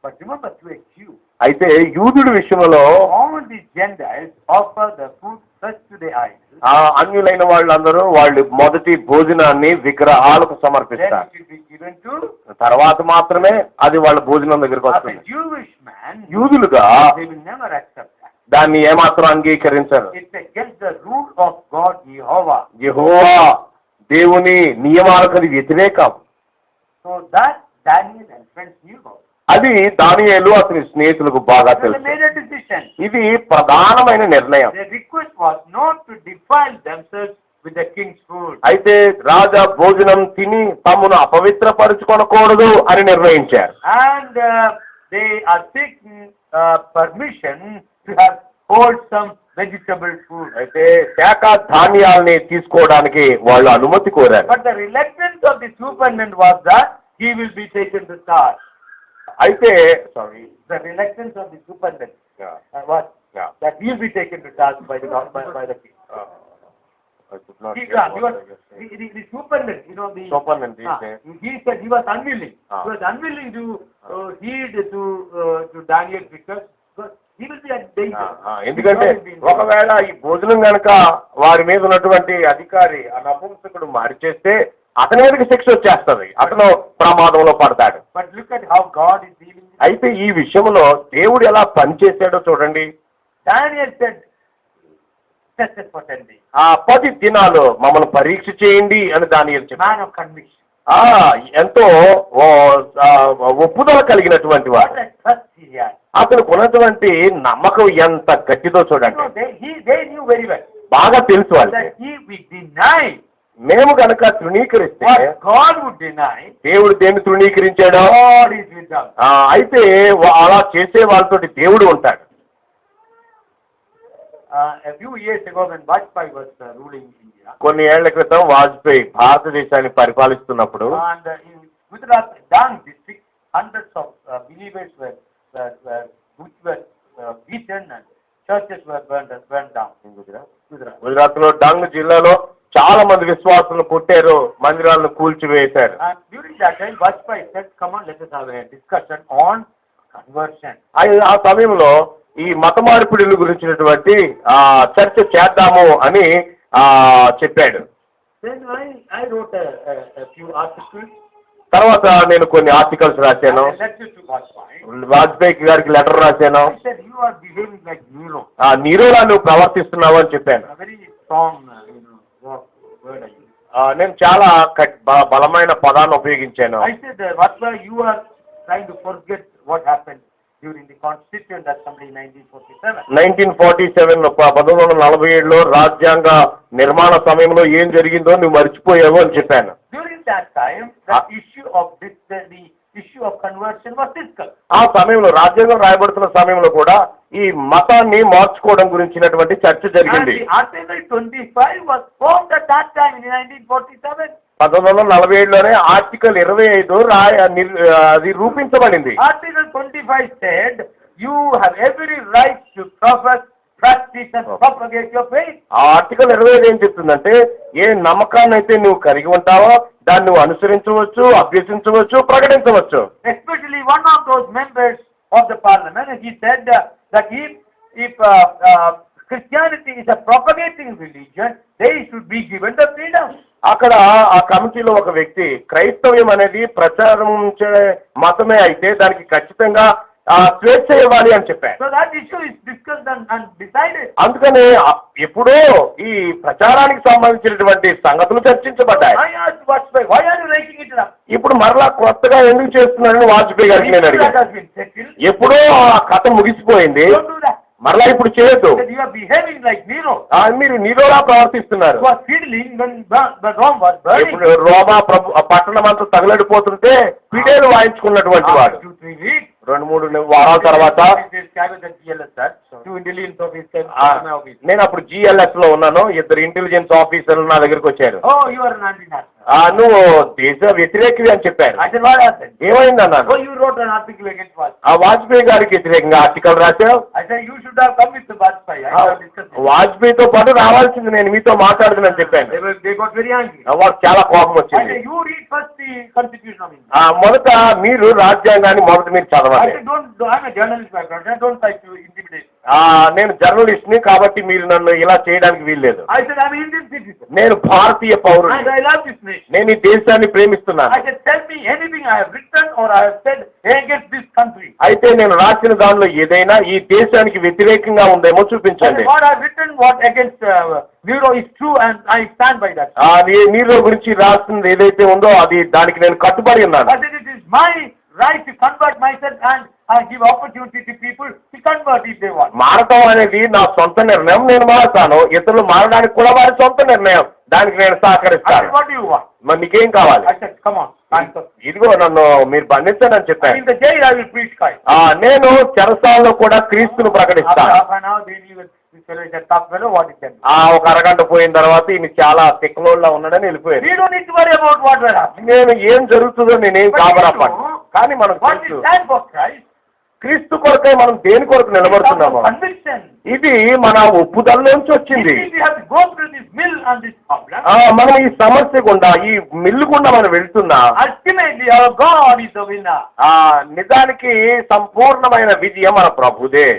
But remember, to a Jew,
అయితే యూదుడి విషయంలో
all the Gentiles offer the food first to the idols.
ఆ అన్యులైన వాళ్ళందరూ వాళ్ళు మొదటి భోజనాన్ని విగ్రహాలకు
Then
సమర్పిస్తారు.
it will be given to
తర్వాత మాత్రమే అది వాళ్ళ భోజనం దగ్గరికి
as a
వస్తుంది.
Jewish man.
యూదులుగా
They will never accept that.
దాన్ని ఏమాత్రం అంగీకరించరు.
It's against the rule of God, Jehovah.
యెహోవా దేవుని నియమాలకు అది వ్యతిరేకం.
So that Daniel and friends knew about.
అది దానియేలు అతని స్నేహితులకు బాగా
So they
తెలుసు.
made a decision.
ఇది ప్రధానమైన నిర్ణయం.
Their request was not to defile themselves with the king's food.
అయితే రాజా భోజనం తిని తమను అపవిత్రపరచుకొనకూడదు అని నిర్ణయించారు.
And they are seeking permission to have wholesome vegetable food.
అయితే శాఖ ధాన్యాల్ని తీసుకోవడానికి వాళ్ళు అనుమతి కోరారు.
But the reluctance of the superintendent was that he will be taken to task.
అయితే
The reluctance of the superintendent was that he will be taken to task by the king. The superintendent, the
Superintendent,
he said he was unwilling. He was unwilling to heed to Daniel because he will be at danger.
ఎందుకంటే ఒకవేళ ఈ భోజనం గనక వారి మీద ఉన్నటువంటి అధికారి ఆ నపుంసకుడు మార్చేస్తే అతని మీదకి శిక్ష వచ్చేస్తుంది. అతను ప్రమాదంలో పడతాడు.
But look at how God is dealing with it.
అయితే ఈ విషయంలో దేవుడు ఎలా పనిచేశాడో చూడండి.
Daniel said, test us for 10 days.
10 దినాలు మమ్మల్ని పరీక్ష చేయండి అని దానియేలు చెప్పాడు.
Man of conviction.
ఎంతో ఒప్పుదల కలిగినటువంటి వాడు.
What a trust he had.
అతనికి ఉన్నటువంటి నమ్మకం ఎంత గట్టిదో చూడండి.
They knew very well
బాగా తెలుసు వాళ్ళకి.
that if we deny
మేము కనుక తృణీకరిస్తే
what God would deny,
దేవుడు దేన్ని తృణీకరించాడో
God is with them.
అయితే అలా చేసే వాళ్ళతోటి దేవుడు ఉంటాడు.
A few years ago when Vajpayee was ruling India,
కొన్ని ఏళ్ల క్రితం వాజ్పేయి భారతదేశాన్ని పరిపాలిస్తున్నప్పుడు
and in Gujarat, Dang district, hundreds of believers were beaten and churches were burned down in Gujarat.
Gujarat లో డంగ్ జిల్లాలో చాలా మంది విశ్వాసులను కొట్టారు, మందిరాలను కూల్చివేశారు.
And during that time, Vajpayee said, "Come on, let us have a discussion on conversion."
ఆ సమయంలో ఈ మత మార్పిడుల గురించినటువంటి చర్చ చేద్దాము అని చెప్పాడు.
Then I wrote a few articles.
తర్వాత నేను కొన్ని ఆర్టికల్స్ రాశాను.
I lectured to Vajpayee.
Vajpayee గారికి లెటర్ రాశాను.
I said, "You are behaving like Nero."
నీరోలా నువ్వు ప్రవర్తిస్తున్నావు అని చెప్పాను.
A very strong, word I used.
నేను చాలా బలమైన పదాన్ని ఉపయోగించాను.
I said, Vajpayee, you are trying to forget what happened during the Constituent Assembly in 1947.
1947 రాజ్యాంగ నిర్మాణ సమయంలో ఏం జరిగిందో నువ్వు మర్చిపోయావు అని చెప్పాను.
During that time, the issue of the issue of conversion was discussed.
ఆ సమయంలో రాజ్యాంగం రాయబడుతున్న సమయంలో కూడా ఈ మతాన్ని మార్చుకోవడం గురించినటువంటి చర్చ
And
జరిగింది.
the Article 25 was formed at that time in 1947.
1947లోనే article 25 అది రూపించబడింది.
Article 25 said, you have every right to profess, practice and propagate your faith.
ఆ ఆర్టికల్ 25 ఏం చెప్తుందంటే ఏ నమ్మకాన్ని అయితే నువ్వు కలిగి ఉంటావో దాన్ని నువ్వు అనుసరించవచ్చు, అభ్యసించవచ్చు, ప్రకటించవచ్చు.
Especially one of those members of the parliament, he said that if Christianity is a propagating religion, they should be given the freedom.
అక్కడ ఆ కమిటీలో ఒక వ్యక్తి క్రైస్తవ్యం అనేది ప్రచారించే మతమే అయితే దానికి ఖచ్చితంగా స్వేచ్ఛ ఇవ్వాలి అని చెప్పారు.
So that issue is discussed and decided.
అందుకని ఎప్పుడో ఈ ప్రచారానికి సంబంధించినటువంటి సంగతులు చర్చించబడ్డాయి.
I asked Vajpayee, why are you raising it up?
ఇప్పుడు మరలా కొత్తగా ఎందుకు చేస్తున్నారని వాజ్పేయి గారికి నేను అడిగాను.
That has been settled.
ఎప్పుడో ఆ కథ ముగిసిపోయింది,
Don't do that.
మరలా ఇప్పుడు చేయొద్దు.
That you are behaving like Nero.
మీరు నీరోలా ప్రవర్తిస్తున్నారు.
You are fiddling when the Rome was burning.
ఇప్పుడు రోమా పట్టణం అంతా తగలడిపోతుంటే పిడేలు వాయించుకున్నటువంటి వాడు.
2-3 weeks.
2-3 వారాల తర్వాత నేను అప్పుడు GLS లో ఉన్నాను. 2 ఇంటెలిజెన్స్ ఆఫీసర్లు నా దగ్గరికి వచ్చారు. నువ్వు దేశ వ్యతిరేకివి అని చెప్పారు. ఏమైంది అన్నాను. ఆ వాజ్పేయి గారికి వ్యతిరేకంగా ఆర్టికల్ రాశావు. వాజ్పేయితో పాటు రావాల్సింది, నేను మీతో మాట్లాడుతున్నాను చెప్పాను. వాడు చాలా కోపం వచ్చింది. మొదట మీరు రాజ్యాంగాన్ని మీరు చదవాలి. నేను జర్నలిస్ట్ ని కాబట్టి మీరు నన్ను ఇలా చేయడానికి వీల్లేదు. నేను భారతీయ పౌరుడు, నేను ఈ దేశాన్ని ప్రేమిస్తున్నాను. అయితే నేను రాసిన దానిలో ఏదైనా ఈ దేశానికి వ్యతిరేకంగా ఉందేమో చూపించండి. నీరో గురించి రాసింది ఏదైతే ఉందో అది దానికి నేను కట్టుబడి ఉన్నాను.
Right to convert myself and give opportunity to people to convert if they want.
మారటం అనేది నా సొంత నిర్ణయం, నేను మారతాను. ఇతరులు మారడానికి కూడా వారి సొంత నిర్ణయం, దానికి నేను సహకరిస్తాను.
What do you want?
మరి నీకేం కావాలి?
I said, come on.
ఇదిగో నన్ను మీరు బంధించానని చెప్పాను.
In the jail I will preach Christ.
నేను చెరసాలలో కూడా క్రీస్తును ప్రకటిస్తాను. ఒక అరగంట పోయిన తర్వాత ఈయన చాలా తెక్కలోళ్ళ ఉన్నాడని వెళ్ళిపోయాడు. నేను ఏం జరుగుతుందో నేనేం కాబరాపడ్ను. కానీ మనం క్రీస్తు కొరకై మనం దేని కొరకు నిలబడుతున్నాము? ఇది మన ఒప్పుదల నుంచి వచ్చింది. మనం ఈ సమస్య గుండా, ఈ మిల్లు గుండా మనం వెళ్తున్నా నిజానికి సంపూర్ణమైన విజయం మన ప్రభుదే.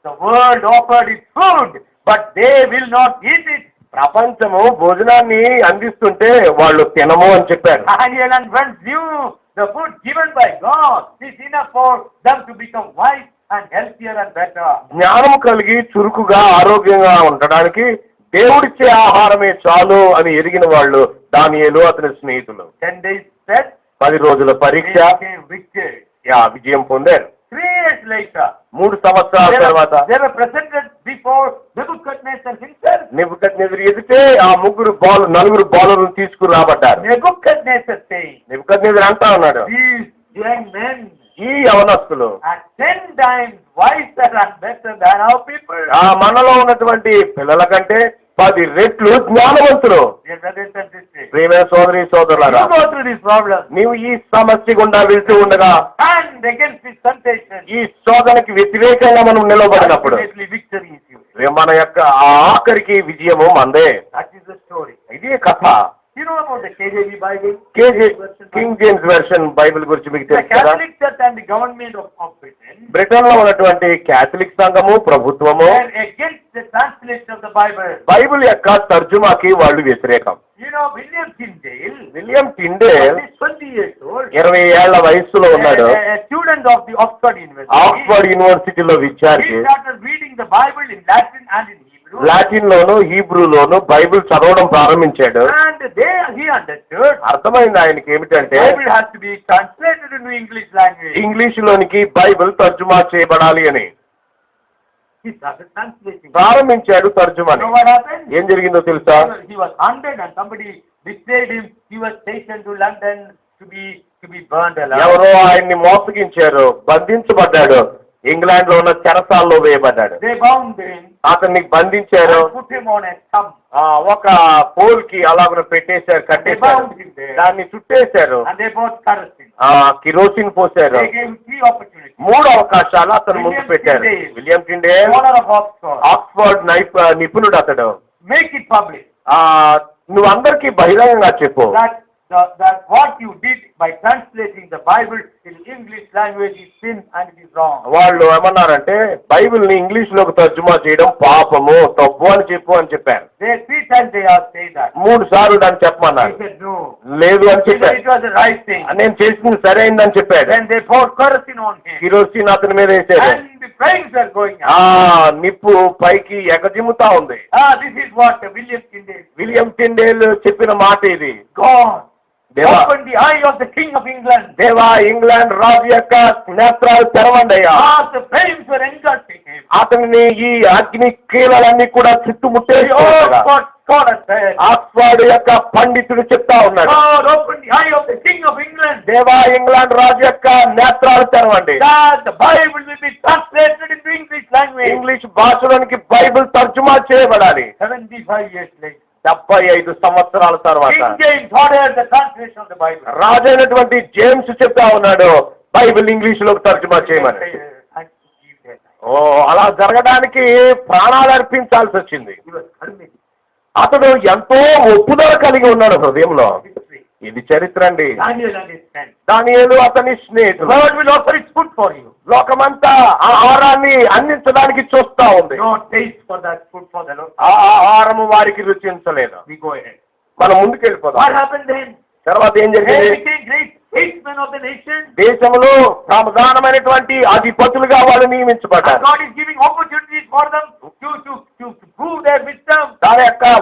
The world offered its food, but they will not eat it.
ప్రపంచము భోజనాన్ని అందిస్తుంటే వాళ్ళు తినము అని చెప్పారు.
Daniel and friends knew the food given by God is enough for them to become wise and healthier and better.
జ్ఞానం కలిగి చురుకుగా ఆరోగ్యంగా ఉండడానికి దేవుడిచ్చే ఆహారమే చాలు అని ఎరిగిన వాళ్ళు దానియేలు అతని స్నేహితులు.
10 days test,
10 రోజుల పరీక్ష, విజయం పొందారు.
3 years later,
3 సంవత్సరాల తర్వాత
they were presented before Nebuchadnezzar himself.
నెబుకద్నెజరు ఎదుటే ఆ 4 బాలులను తీసుకురాబడ్డారు.
Nebuchadnezzar saying,
నెబుకద్నెజరు అంటా ఉన్నాడు,
these young men
ఈ యవనస్తులు
are 10 times wiser and better than our people.
మనలో ఉన్నటువంటి పిల్లల కంటే 10 రెట్లు జ్ఞానవంతులు. ప్రియమైన సోదరి సోదరులారా, నీవు ఈ సమస్య గుండా వెళ్తూ ఉండగా ఈ శోధనకి వ్యతిరేకంగా మనం నిలబడినప్పుడు మన యొక్క ఆఖరికి విజయము మందే. ఇది కథ. కింగ్ జేమ్స్ వెర్షన్ బైబిల్ గురించి మీకు తెలుసు కదా. బ్రిటన్ లో ఉన్నటువంటి క్యాథలిక్ సంఘము, ప్రభుత్వము బైబిల్ యొక్క తర్జుమాకి వాళ్ళు వ్యతిరేకం. విలియం టిండేల్ 20 ఏళ్ల వయస్సులో ఉన్నాడు. ఆక్స్ఫర్డ్ యూనివర్సిటీలో విద్యార్థి.
Hebrew.
లాటిన్ లోను హీబ్రూలోను బైబిల్ చదవడం ప్రారంభించాడు.
And he understood
అర్థమైంది ఆయనకి ఏమిటంటే
Bible has to be translated into English language.
English లోనికి బైబిల్ తర్జుమా చేయబడాలి అని
He started translating.
ప్రారంభించాడు
You
తర్జుమాని.
know what happened?
ఏం జరిగిందో తెలుసా?
He was hunted and somebody betrayed him. He was taken to London to be burned alive.
ఎవరో ఆయన్ని మోసగించారు, బంధించబడ్డాడు, ఇంగ్లాండ్ లో ఉన్న చెరసాల్లో వేయబడ్డాడు.
They bound him
అతన్ని బంధించారు,
and put him on a stump.
ఒక పోల్ కి అలాగ పెట్టేశారు,
They
కట్టేశారు,
bound him there.
దాన్ని చుట్టేశారు,
And they both kerosene.
Kerosene పోశారు.
They gave him 3 opportunities.
3 అవకాశాలు అతను ముందు పెట్టారు. William Tyndale
Scholar of Oxford.
Oxford నిపుణుడు అతడు.
Make it public.
నువ్వు అందరికీ బహిరంగంగా చెప్పు
That what you did by translating the Bible in English language is sin and it is wrong.
వాళ్ళు ఏమన్నారంటే బైబిల్ ని ఇంగ్లీష్ లోకి తర్జుమా చేయడం పాపము, తప్పు అని చెప్పారు.
They 3 times they are saying that.
3 సార్లు దాన్ని
He
చెప్పమన్నారు.
said no.
లేదు అని
He said
చెప్పారు.
it was the right thing.
నేను చేసింది సరైందని చెప్పాడు.
Then they poured kerosene on him.
Kerosene అతని మీద వేసాడు.
And the flames are going up.
నిప్పు పైకి ఎగజిమ్ముతా ఉంది.
This is what William Tyndale.
William Tyndale చెప్పిన మాట ఇది.
God
దేవా
open the eye of the King of England.
దేవా ఇంగ్లాండ్ రాజు యొక్క నేత్రాలు తెరవండి అయ్యా.
The flames were engulfing him.
అతనిని ఈ అగ్ని కీలలన్నీ కూడా చుట్టుముట్టేసి ఆక్స్ఫర్డ్ యొక్క పండితుడు చెప్తా ఉన్నాడు.
God open the eye of the King of England.
దేవా ఇంగ్లాండ్ రాజు యొక్క నేత్రాలు తెరవండి.
That the Bible will be translated into English language.
English భాషలోనికి బైబిల్ తర్జుమా చేయబడాలి.
75 years later.
75 సంవత్సరాల తర్వాత
King James ordered the translation of the Bible.
రాజైనటువంటి జేమ్స్ చెప్తా ఉన్నాడు బైబిల్ ఇంగ్లీష్ లోకి తర్జుమా చేయమని. అలా జరగడానికి ప్రాణాలు అర్పించాల్సి వచ్చింది.
He was convinced.
అతడు ఎంతో ఒప్పుదల కలిగి ఉన్నాడు హృదయంలో. ఇది చరిత్ర అండి.
Daniel and his friends.
దానియేలు అతని స్నేహితుడు.
God will offer its food for you.
లోకమంతా ఆహారాన్ని అందించడానికి చూస్తా ఉంది.
No taste for that food for the Lord.
ఆ ఆహారము వారికి రుచించలేదు.
We go ahead.
మనం ముందుకు వెళ్ళిపోదాం.
What happened then?
తర్వాత ఏం
They
జరిగింది?
became great statesmen of the nation.
దేశంలో ప్రధానమైనటువంటి అధిపతులుగా వాళ్ళు
And
నియమించబడ్డారు.
God is giving opportunities for them to prove their wisdom.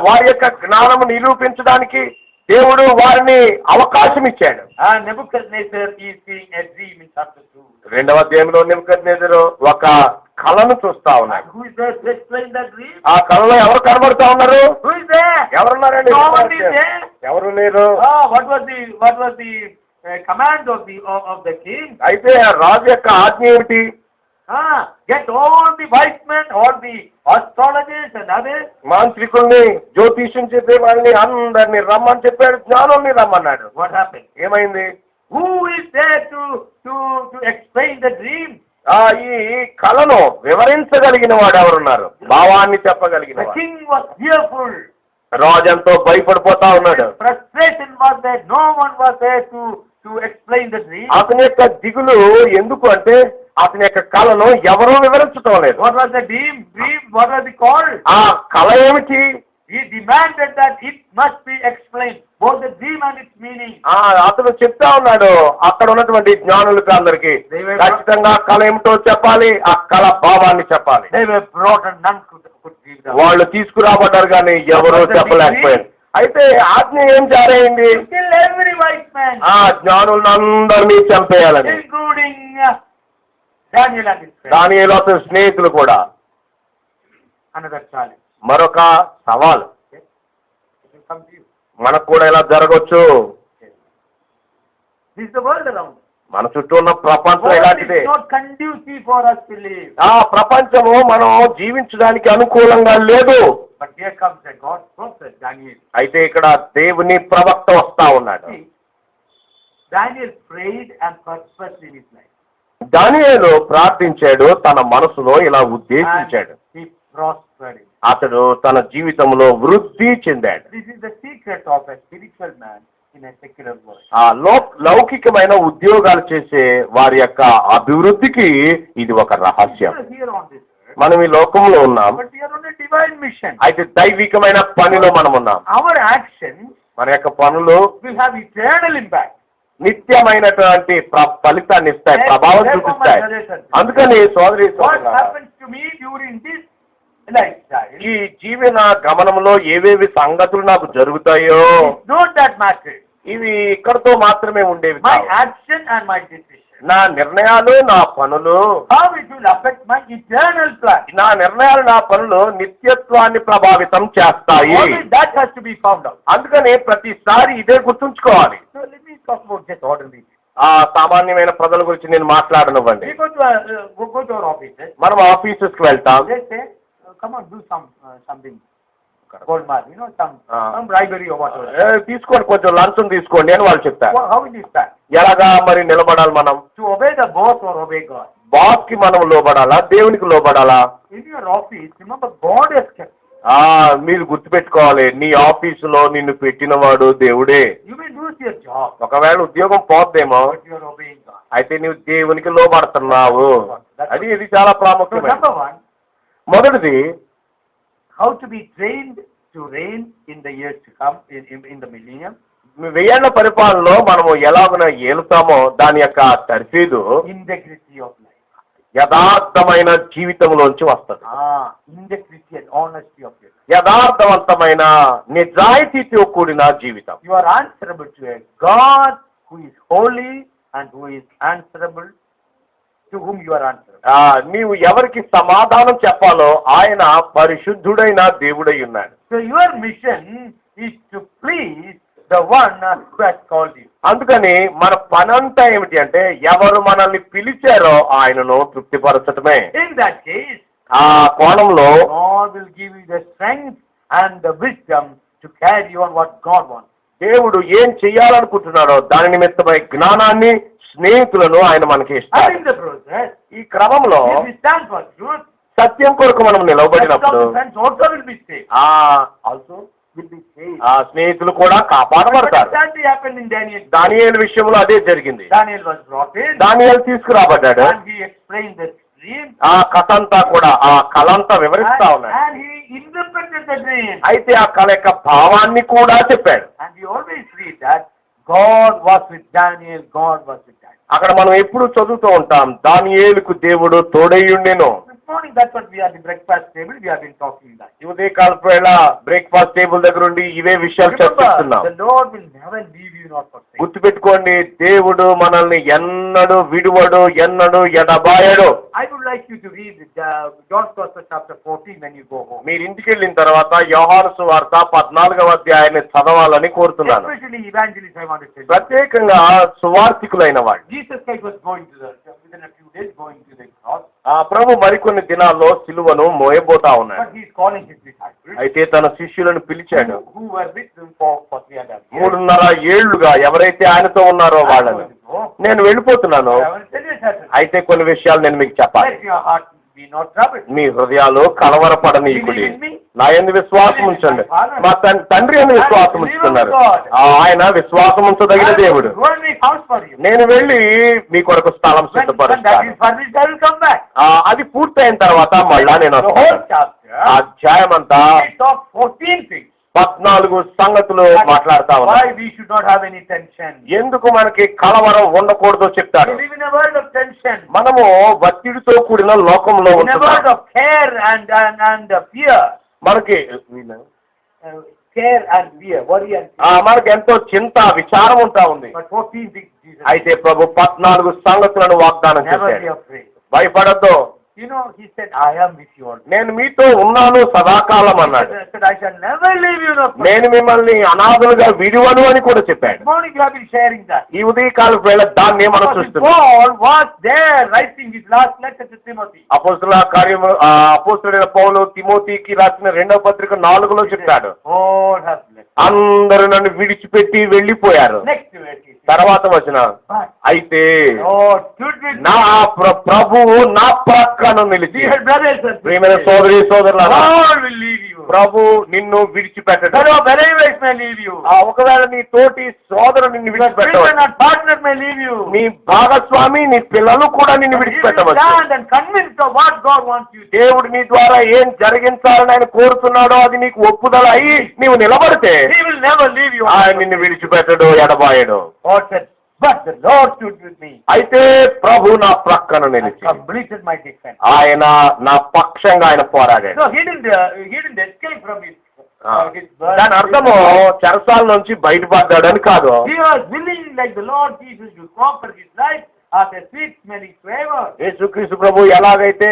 వారి యొక్క జ్ఞానము నిరూపించడానికి దేవుడు వారిని అవకాశం ఇచ్చాడు.
And Nebuchadnezzar is seeing a dream in chapter 2.
2వ అధ్యాయంలో నెబుకద్నెజరు ఒక కళను చూస్తా ఉన్నాడు.
Who is there to explain that dream?
ఆ కళలో ఎవరు కనబడుతా ఉన్నారు?
Who is there?
ఎవరున్నారండి?
No one is there.
ఎవరు లేరు.
What was the command of the king?
అయితే రాజు యొక్క ఆజ్ఞ ఏమిటి?
Get all the wise men, all the astrologers and others.
మాంత్రికుల్ని, జ్యోతిష్యం చెప్పే వాళ్ళని అందరిని రమ్మని చెప్పాడు. జ్ఞానుల్ని రమ్మన్నాడు.
What happened?
ఏమైంది?
Who is there to explain the dream?
ఈ కళను వివరించగలిగిన వాడు ఎవరున్నారు? భావాన్ని చెప్పగలిగిన
The
వాడు.
king was fearful.
రాజు ఎంతో భయపడిపోతా ఉన్నాడు.
Frustration was there. No one was there to explain the dream.
అతని యొక్క దిగులు ఎందుకు అంటే అతని యొక్క కళను ఎవరూ వివరించటం లేదు.
What was the dream? What was it called?
ఆ కళ ఏమిటి?
He demanded that it must be explained, both the dream and its meaning.
అతను చెప్తా ఉన్నాడు అక్కడ ఉన్నటువంటి జ్ఞానులకు అందరికి ఖచ్చితంగా కళ ఏమిటో చెప్పాలి, ఆ కళ భావాన్ని చెప్పాలి.
They were brought and none could give them.
వాళ్ళు తీసుకురాబడ్డారు కానీ ఎవరూ చెప్పలేకపోయారు. అయితే ఆజ్ఞ ఏం జారైంది?
Kill every white man,
ఆ జ్ఞానులందరినీ చంపేయాలని,
including Daniel and his friends.
దానియేలు అతని స్నేహితులు కూడా.
Another challenge.
మరొక సవాల్
It will come to you.
మనకు కూడా ఇలా జరగవచ్చు.
This is the world around.
మన చుట్టూ ఉన్న ప్రపంచం
World
ఇలాంటిదే.
is not conducive for us to live.
ఆ ప్రపంచము మనం జీవించడానికి అనుకూలంగా లేదు.
But here comes a God's prophet, Daniel.
అయితే ఇక్కడ దేవుని ప్రవక్త వస్తా ఉన్నాడు.
See, Daniel prayed and purposed in his life.
దానియేలు ప్రార్థించాడు, తన మనసులో ఇలా ఉద్దేశించాడు.
And he prospered.
అతడు తన జీవితంలో వృద్ధి చెందాడు.
This is the secret of a spiritual man in a secular world.
ఆ లౌకికమైన ఉద్యోగాలు చేసే వారి యొక్క అభివృద్ధికి ఇది ఒక రహస్యం.
We are here on this earth,
మనం ఈ లోకంలో ఉన్నాం,
but we are on a divine mission.
అయితే దైవికమైన పనిలో మనం ఉన్నాం.
Our actions
మన యొక్క పనులు
will have eternal impact.
నిత్యమైనటువంటి ఫలితాన్ని ఇస్తాయి, ప్రభావం చూపిస్తాయి. అందుకని సోదరి
What happens to me during this lifestyle.
ఈ జీవన గమనంలో ఏవేవి సంగతులు నాకు జరుగుతాయో
It's not that matter.
ఇవి ఇక్కడతో మాత్రమే ఉండేవి
My
కావు.
action and my decision.
నా నిర్ణయాలు నా పనులు
How it will affect my eternal plan.
నా నిర్ణయాలు నా పనులు నిత్యత్వాన్ని ప్రభావితం చేస్తాయి.
Only that has to be found out.
అందుకని ప్రతిసారి ఇదే గుర్తుంచుకోవాలి.
So let me talk about just ordinary.
ఆ సామాన్యమైన ప్రజల గురించి నేను మాట్లాడనివ్వండి.
We go to our offices.
మనం ఆఫీసెస్ కి వెళ్తాం.
They say, come on, do something. Goldmark, some bribery or whatever.
తీసుకోండి, కొంచెం లంచం తీసుకోండి అని వాళ్ళు చెప్తారు.
How will you stand?
ఎలాగా మరి నిలబడాలి మనం?
To obey the boss or obey God?
Boss కి మనం లోబడాలా, దేవునికి లోబడాలా?
In your office, remember God has kept.
మీరు గుర్తుపెట్టుకోవాలి, నీ ఆఫీసులో నిన్ను పెట్టినవాడు దేవుడే.
You may lose your job,
ఒకవేళ ఉద్యోగం పోద్దేమో,
but you are obeying God.
అయితే నువ్వు దేవునికి లోబడుతున్నావు. ఇది చాలా
So
ప్రాముఖ్యమైన.
number one,
మొదటిది,
how to be trained to reign in the years to come, in the millennium.
1000 పరిపాలనలో మనము ఎలాగున ఏలుతామో దాని యొక్క తర్ఫీదు
Integrity of life.
యథార్థమైన జీవితంలోంచి వస్తుంది.
Integrity and honesty of your life.
యథార్థవంతమైన నిజాయితీతో కూడిన జీవితం.
You are answerable to a God who is holy and who is answerable, to whom you are answerable.
నీవు ఎవరికి సమాధానం చెప్పాలో ఆయన పరిశుద్ధుడైన దేవుడై ఉన్నాడు.
So your mission is to please the one who has called you.
అందుకని మన పనంతా ఏమిటి అంటే ఎవరు మనల్ని పిలిచారో ఆయనను తృప్తిపరచటమే.
In that case,
ఆ కోణంలో
God will give you the strength and the wisdom to carry on what God wants.
దేవుడు ఏం చెయ్యాలనుకుంటున్నాడో దాని నిమిత్తమై జ్ఞానాన్ని, స్నేహితులను ఆయన మనకి
And
ఇస్తాడు.
in the process,
ఈ క్రమంలో
if we stand for truth,
సత్యం కొరకు మనం నిలబడినప్పుడు
friends also will be saved.
Also
Will be saved.
ఆ స్నేహితులు కూడా కాపాడబడతారు.
But exactly happened in Daniel.
దానియేలు విషయంలో అదే జరిగింది.
Daniel was brought in,
దానియేలు తీసుకురాబడ్డాడు.
and he explained the dream,
ఆ కథ అంతా కూడా ఆ కళ అంతా వివరిస్తా ఉన్నాడు.
and he interpreted the dream.
అయితే ఆ కళ యొక్క భావాన్ని కూడా చెప్పాడు.
And we always read that God was with Daniel, God was with Daniel.
అక్కడ మనం ఎప్పుడు చదువుతూ ఉంటాం, దానియేలుకు దేవుడు తోడయ్యుండెను.
This morning, that's what we are, the breakfast table, we have been talking that.
ఈ ఉదయకాలపు వేళ బ్రేక్ఫాస్ట్ టేబుల్ దగ్గర ఉండి ఇవే విషయాలు చర్చిస్తున్నాం.
The Lord will never leave you nor forsake you.
గుర్తుపెట్టుకోండి, దేవుడు మనల్ని ఎన్నడూ విడువడు, ఎన్నడూ ఎడబాయడు.
I would like you to read John's Gospel chapter 14 when you go home.
మీరు ఇంటికి వెళ్ళిన తర్వాత యోహాను సువార్త 14వ అధ్యాయాన్ని చదవాలని కోరుతున్నాను.
Especially evangelists, I want to tell you.
ప్రత్యేకంగా సువార్థికులైన వాళ్ళు.
Jesus Christ was going to within a few days going to the cross,
ఆ ప్రభు మరికొన్ని దినాల్లో సిలువను మోయబోతా ఉన్నాడు.
but he is calling his disciples
అయితే తన శిష్యులను పిలిచాడు.
who were with him for 3.5 years.
3.5 ఏళ్లుగా ఎవరైతే ఆయనతో ఉన్నారో వాళ్ళని, నేను వెళ్ళిపోతున్నాను,
I will tell you certain.
అయితే కొన్ని విషయాలు నేను మీకు చెప్పాలి.
Let your heart be not troubled.
మీ హృదయాలు కలవరపడనీకుడి, నా యందు విశ్వాసం ఉంచండి. మా తండ్రి యందు విశ్వాసం ఉంచుతున్నారు. ఆయన విశ్వాసం ఉంచదగిన దేవుడు.
Go and make house for you.
నేను వెళ్ళి మీ కొరకు స్థలం
When that
సిద్ధపరుస్తాను.
is furnished, I will come back.
అది పూర్తయిన తర్వాత మళ్ళా నేను
The whole
వస్తాను.
chapter,
అధ్యాయం అంతా
we talk 14 things.
14 సంగతులు మాట్లాడతా
Why
ఉన్నాను.
we should not have any tension.
ఎందుకు మనకి కలవరం ఉండకూడదో చెప్తారు.
We live in a world of tension.
మనము ఒత్తిడితో కూడిన లోకంలో
In a
ఉంటున్నాం.
world of care and fear.
మనకి
Care and fear, worry and fear.
మనకి ఎంతో చింత, విచారం ఉంటా ఉంది.
But 14 things Jesus
అయితే ప్రభు 14 సంగతులను వాగ్దానం
never be
చేశాడు.
afraid.
భయపడద్దు,
You know, he said, I am with you all.
నేను మీతో ఉన్నాను సదాకాలం అన్నాడు.
He said, I shall never leave you nor forsake you.
నేను మిమ్మల్ని అనాథులుగా విడువను అని కూడా చెప్పాడు.
This morning you have been sharing that.
ఈ ఉదయకాలపు వేళ దాన్నే మనం
Because
చూస్తున్నాం.
Paul was there writing his last letter to Timothy.
అపోస్తుల కార్యము అపోస్తులైన పౌలు తిమోతికి రాసిన 2వ పత్రిక 4లో చెప్తాడు,
All have left.
అందరూ నన్ను విడిచిపెట్టి వెళ్ళిపోయారు.
Next to it, he said,
తర్వాత వచ్చిన
but
అయితే
Lord stood with me.
నా ప్రభువు నా ప్రక్కన నిలిచి,
Dear brothers and
ప్రియమైన
sisters,
సోదరి సోదరులారా,
God will leave you.
ప్రభు నిన్ను విడిచిపెట్టడు.
Fellow believers may leave you.
ఒకవేళ నీ తోటి సోదరు నిన్ను
Your friend
విడిచిపెట్టవచ్చు.
and partner may leave you.
నీ భాగస్వామి, నీ పిల్లలు కూడా నిన్ను
But you will
విడిచిపెట్టవచ్చు.
stand and convinced of what God wants you to do.
దేవుడు నీ ద్వారా ఏం జరిగించాలని ఆయన కోరుతున్నాడో అది నీకు ఒప్పుదల అయి నీవు నిలబడితే
He will never leave you.
ఆయన నిన్ను విడిచిపెట్టడు, ఎడబాయడు.
God said, But the Lord stood with me.
అయితే ప్రభు నా ప్రక్కన
And
నిలిచి
completed my defense.
ఆయన నా పక్షంగా ఆయన పోరాడాడు.
No, he didn't escape from his burden.
దాని అర్థము చెరసాల నుంచి బయటపడ్డాడని కాదు.
He was willing, like the Lord Jesus, to offer his life as a sweet smelling savor.
యేసుక్రీస్తు ప్రభు ఎలాగైతే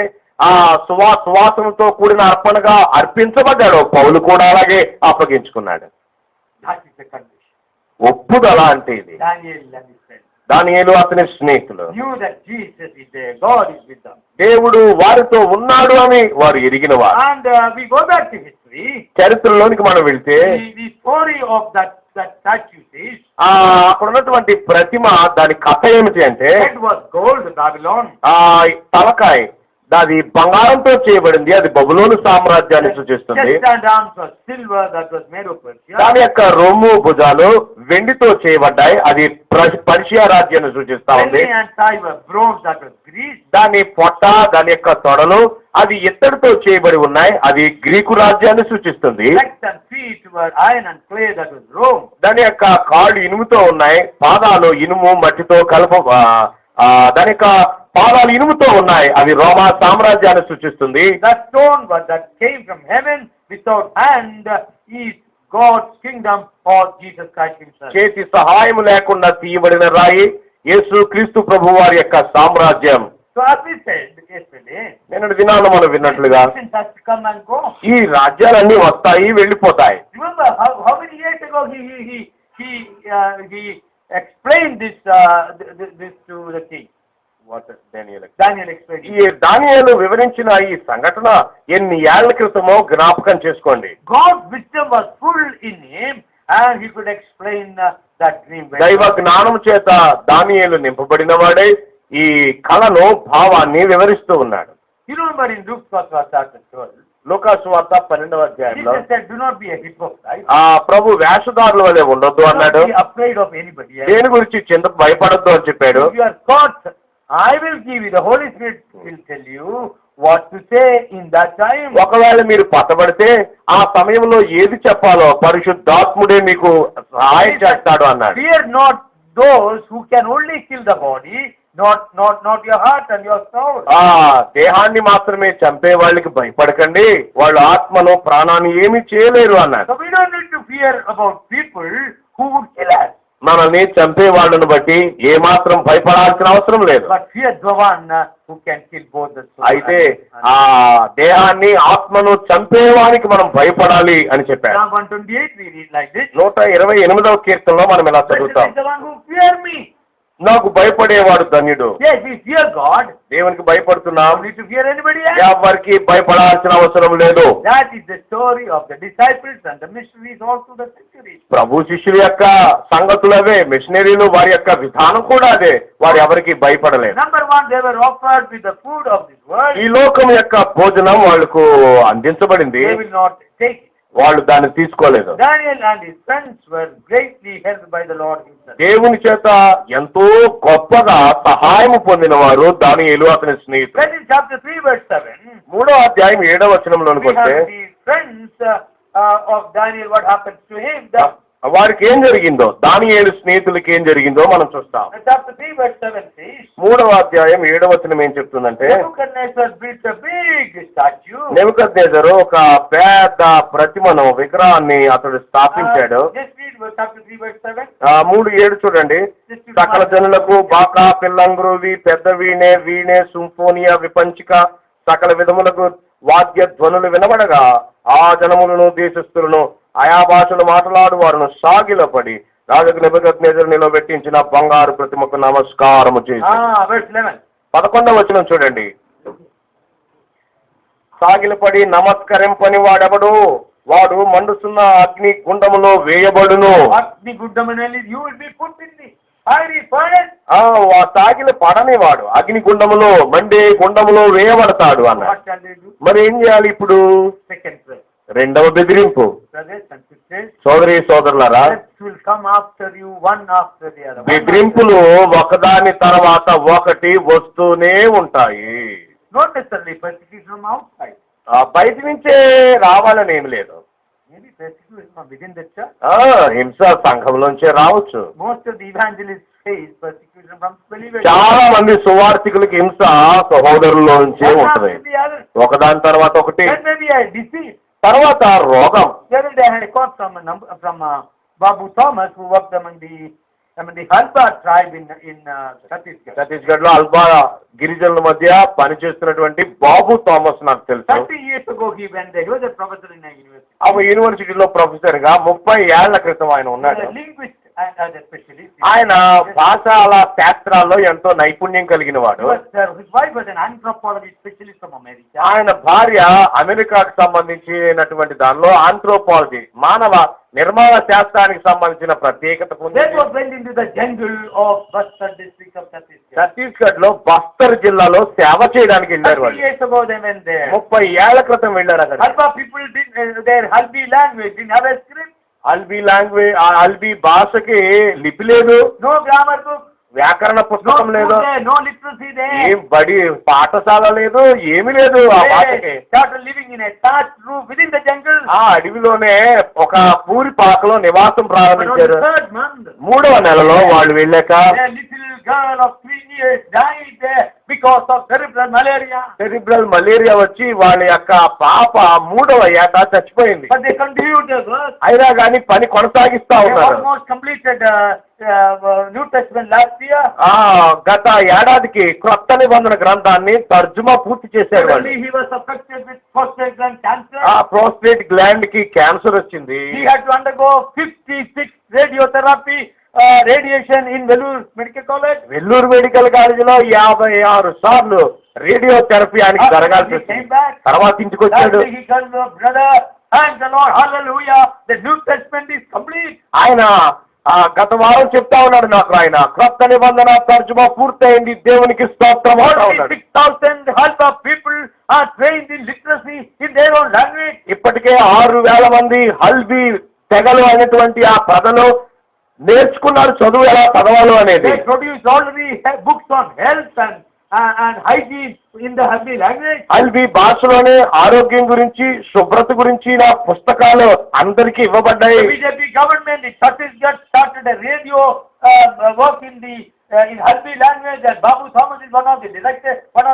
ఆ సువాసనతో కూడిన అర్పణగా అర్పించబడ్డాడో పౌలు కూడా అలాగే అప్పగించుకున్నాడు.
That is the condition.
ఒప్పుదల అంటే ఇది.
Daniel and his friends
దానియేలు అతని స్నేహితులు
knew that Jesus is there, God is with them.
దేవుడు వారితో ఉన్నాడు అని వారు ఎరిగిన వారు.
And we go back to history.
చరిత్రలోనికి మనం వెళ్తే
The story of that statue says,
అక్కడ ఉన్నటువంటి ప్రతిమ దాని కథ ఏమిటి అంటే
head was gold, Babylon.
తలకాయ అది బంగారంతో చేయబడింది. అది బబులోను సామ్రాజ్యాన్ని సూచిస్తుంది.
Chest and arms was silver, that was made of Persia.
దాని యొక్క రొమ్ము భుజాలు వెండితో చేయబడ్డాయి. అది పర్షియా రాజ్యాన్ని సూచిస్తా ఉంది.
Belly and thigh were bronze, that was Greece.
దాని పొట్ట దాని యొక్క తొడలు అది ఇత్తడితో చేయబడి ఉన్నాయి. అది గ్రీకు రాజ్యాన్ని సూచిస్తుంది.
Legs and feet were iron and clay, that was Rome.
దాని యొక్క కాళ్ళు ఇనుముతో ఉన్నాయి. పాదాలు ఇనుము మట్టితో దాని యొక్క పాదాలు ఇనుముతో ఉన్నాయి. అవి రోమా సామ్రాజ్యాన్ని సూచిస్తుంది.
The stone that came from heaven without hand is God's kingdom or Jesus Christ himself.
చేతి సహాయం లేకుండా తీయబడిన రాయి యేసు క్రీస్తు ప్రభు వారి యొక్క సామ్రాజ్యం.
So as we said yesterday,
నిన్నటి దినాల్లో మనం విన్నట్లుగా
nations has to come and go.
ఈ రాజ్యాలన్నీ వస్తాయి వెళ్ళిపోతాయి.
Remember how many years ago he explained this to the king. Daniel explained.
ఈ దానియేలు వివరించిన ఈ సంఘటన ఎన్ని ఏళ్ల క్రితమో జ్ఞాపకం చేసుకోండి.
God's wisdom was full in him and he could explain that dream.
దైవ జ్ఞానం చేత దానియేలు నింపబడిన వాడే ఈ కళను భావాన్ని వివరిస్తూ ఉన్నాడు.
You remember in Luke chapter 12,
లూకా సువార్త 12వ అధ్యాయంలో
Jesus said, do not be a hypocrite.
ప్రభు వేషధారుల వలె ఉండొద్దు
Do
అన్నాడు.
not be afraid of anybody else.
దేని గురించి చింత భయపడొద్దు అని చెప్పాడు.
If you are caught, I will give you, the Holy Spirit will tell you what to say in that time.
ఒకవేళ మీరు పట్టబడితే ఆ సమయంలో ఏది చెప్పాలో పరిశుద్ధాత్ముడే మీకు సహాయం చేస్తాడు అన్నాడు.
Fear not those who can only kill the body, not your heart and your soul.
దేహాన్ని మాత్రమే చంపే వాళ్ళకి భయపడకండి, వాళ్ళు ఆత్మను ప్రాణాన్ని ఏమీ చేయలేరు అన్నాడు.
So we don't need to fear about people who would kill us.
మనల్ని చంపే వాళ్ళను బట్టి ఏమాత్రం భయపడాల్సిన అవసరం లేదు.
But fear the one who can kill both the soul.
అయితే ఆ దేహాన్ని ఆత్మను చంపేవానికి మనం భయపడాలి అని చెప్పారు.
Psalm 128 we read like this.
128వ కీర్తనలో మనం ఇలా చదువుతాం.
Blessed is the one who fear me.
నాకు భయపడేవాడు ధన్యుడు.
Yes, we fear God.
దేవునికి భయపడుతున్నాం.
Don't need to fear anybody else.
ఎవరికి భయపడాల్సిన అవసరం లేదు.
That is the story of the disciples and the missionaries all through the centuries.
ప్రభు శిష్యుల యొక్క సంగతులు అవే, మిషనరీలు వారి యొక్క విధానం కూడా అదే. వారు ఎవరికి భయపడలేదు.
Number one, they were offered with the food of this world.
ఈ లోకం యొక్క భోజనం వాళ్లకు అందించబడింది.
They will not take it.
వాళ్ళు దాన్ని తీసుకోలేదు.
Daniel and his friends were greatly helped by the Lord himself.
దేవుని చేత ఎంతో గొప్పగా సహాయం పొందిన వారు దానియేలు అతని స్నేహితులు.
Then in chapter 3 verse 7,
3వ అధ్యాయం 7వ వచనంలోనికి
we have
వస్తే
the friends of Daniel, what happens to him.
వారికి ఏం జరిగిందో, దానియేలు స్నేహితులకి ఏం జరిగిందో మనం చూస్తాం.
Chapter 3 verse 7 says,
3వ అధ్యాయం 7వ వచనం ఏం చెప్తుందంటే,
Nebuchadnezzar built a big statue.
నెబుకద్నెజరు ఒక పెద్ద ప్రతిమను, విగ్రహాన్ని అతడు స్థాపించాడు.
Just read chapter 3 verse 7.
3:7 చూడండి. సకల జనులకు బాకా, పిల్లంగురువి, పెద్ద వీణే, సింఫోనియా, విపంచిక, సకల విధములకు వాద్య ధ్వనులు వినబడగా ఆ జనములను దేశస్థులను ఆయా భాషలు మాట్లాడు వారును సాగిలపడి రాజుకు నెబుకద్నెజరు నిలబెట్టించిన బంగారు ప్రతిమకు నమస్కారము చేసి.
Verse 11.
11వ వచనం చూడండి. సాగిలపడి నమస్కరింపని వాడెవడు, వాడు మండుతున్న అగ్ని గుండములో వేయబడును.
Agni Gundamanalis, you will be put in the fiery furnace.
సాగిలి పడని వాడు అగ్ని గుండములో, మండే గుండములో వేయబడతాడు అన్నాడు.
What shall they do?
మరి ఏం చేయాలి ఇప్పుడు?
Second prayer.
రెండవ బెదిరింపు.
Brothers and sisters,
సోదరి సోదరులారా,
threats will come after you, one after the other.
బెదిరింపులు ఒకదాని తర్వాత ఒకటి వస్తూనే ఉంటాయి.
Not necessarily persecution from outside.
బయట నుంచే రావాలని ఏమి లేదు.
Maybe persecution from within the church.
హింస సంఘంలోంచే రావచ్చు.
Most of the evangelists face persecution from believers.
చాలా మంది సువార్థికులకి హింస సహోదరుల్లో నుంచే
One
ఉంటుంది.
after the other.
ఒకదాని తర్వాత ఒకటి.
Then maybe a disease.
తర్వాత రోగం.
The other day I had a call from Babu Thomas, who worked among the Halba tribe in Chhattisgarh.
Chhattisgarh లో అల్బా గిరిజనుల మధ్య పనిచేస్తున్నటువంటి బాబు థామస్ నాకు తెలుసు.
30 years ago he went there. He was a professor in a university.
ఆ యూనివర్సిటీలో professor గా 30 ఏళ్ల క్రితం ఆయన ఉన్నాడు.
A linguist and a specialist.
ఆయన భాషల శాస్త్రాల్లో ఎంతో నైపుణ్యం కలిగిన వాడు.
His wife was an anthropology specialist from America.
ఆయన భార్య అమెరికాకు సంబంధించినటువంటి దానిలో ఆంథ్రోపాలజీ మానవ నిర్మాణ శాస్త్రానికి సంబంధించిన ప్రత్యేకత
They both went into the jungle of Bastar district of Chhattisgarh.
Chhattisgarh లో బస్తర్ జిల్లాలో సేవ చేయడానికి వెళ్ళారు
30
వాళ్ళు.
years ago they went there.
30 ఏళ్ల క్రితం వెళ్ళారు అక్కడ.
Halba people their Halbi language didn't have a script.
Albie language Albie భాషకి లిపి లేదు,
No grammar book.
వ్యాకరణ
No
పుస్తకం
school
లేదు,
there. No literacy there.
ఏం బడి పాఠశాల లేదు, ఏమీ లేదు ఆ భాషకి.
They started living in a thatched roof within the jungle.
ఆ అడవిలోనే ఒక పూరి పాకలో నివాసం
But on
ప్రారంభించారు.
the third month,
3వ నెలలో వాళ్ళు వెళ్ళాక
a little girl of 3 years died there because of cerebral malaria.
Cerebral malaria వచ్చి వాళ్ళ యొక్క పాప 3వ ఏట చచ్చిపోయింది.
But they continued their work.
అయినా కానీ పని కొనసాగిస్తా
They
ఉన్నారు.
almost completed New Testament last year.
ఆ గత ఏడాదికి క్రొత్త నిబంధన గ్రంథాన్ని తర్జుమా పూర్తి చేశారు వాళ్ళు.
Suddenly he was affected with prostate gland cancer.
ఆ ప్రోస్టేట్ గ్లాండ్ కి క్యాన్సర్ వచ్చింది.
He had to undergo 56 radiotherapy radiation in Vellore Medical College.
Vellore medical కాలేజీలో 56 సార్లు రేడియోథెరపీ ఆయనకి జరగాల్సి వచ్చింది. తర్వాత ఇంటికి వచ్చాడు.
Lastly he called the brother, thank the Lord, hallelujah, the New Testament is complete.
ఆయన గత వారం చెప్తా ఉన్నాడు నాకు, ఆయన క్రొత్త నిబంధన తర్జుమా పూర్తయింది, దేవునికి స్తోత్రం అంటా ఉన్నాడు.
6,000 Halba people are trained in literacy in their own language.
ఇప్పటికే 6,000 మంది హల్బీ తెగలు అనేటువంటి ఆ ప్రజలు నేర్చుకున్నారు చదువు ఎలా చదవాలో అనేది.
They produce already books on health and hygiene in the Halbi language.
Halbi భాషలోనే ఆరోగ్యం గురించి శుభ్రత గురించి నా పుస్తకాలు అందరికీ ఇవ్వబడ్డాయి.
The BJP government in Chhattisgarh started a radio work in Halbi language, and Babu Thomas is one of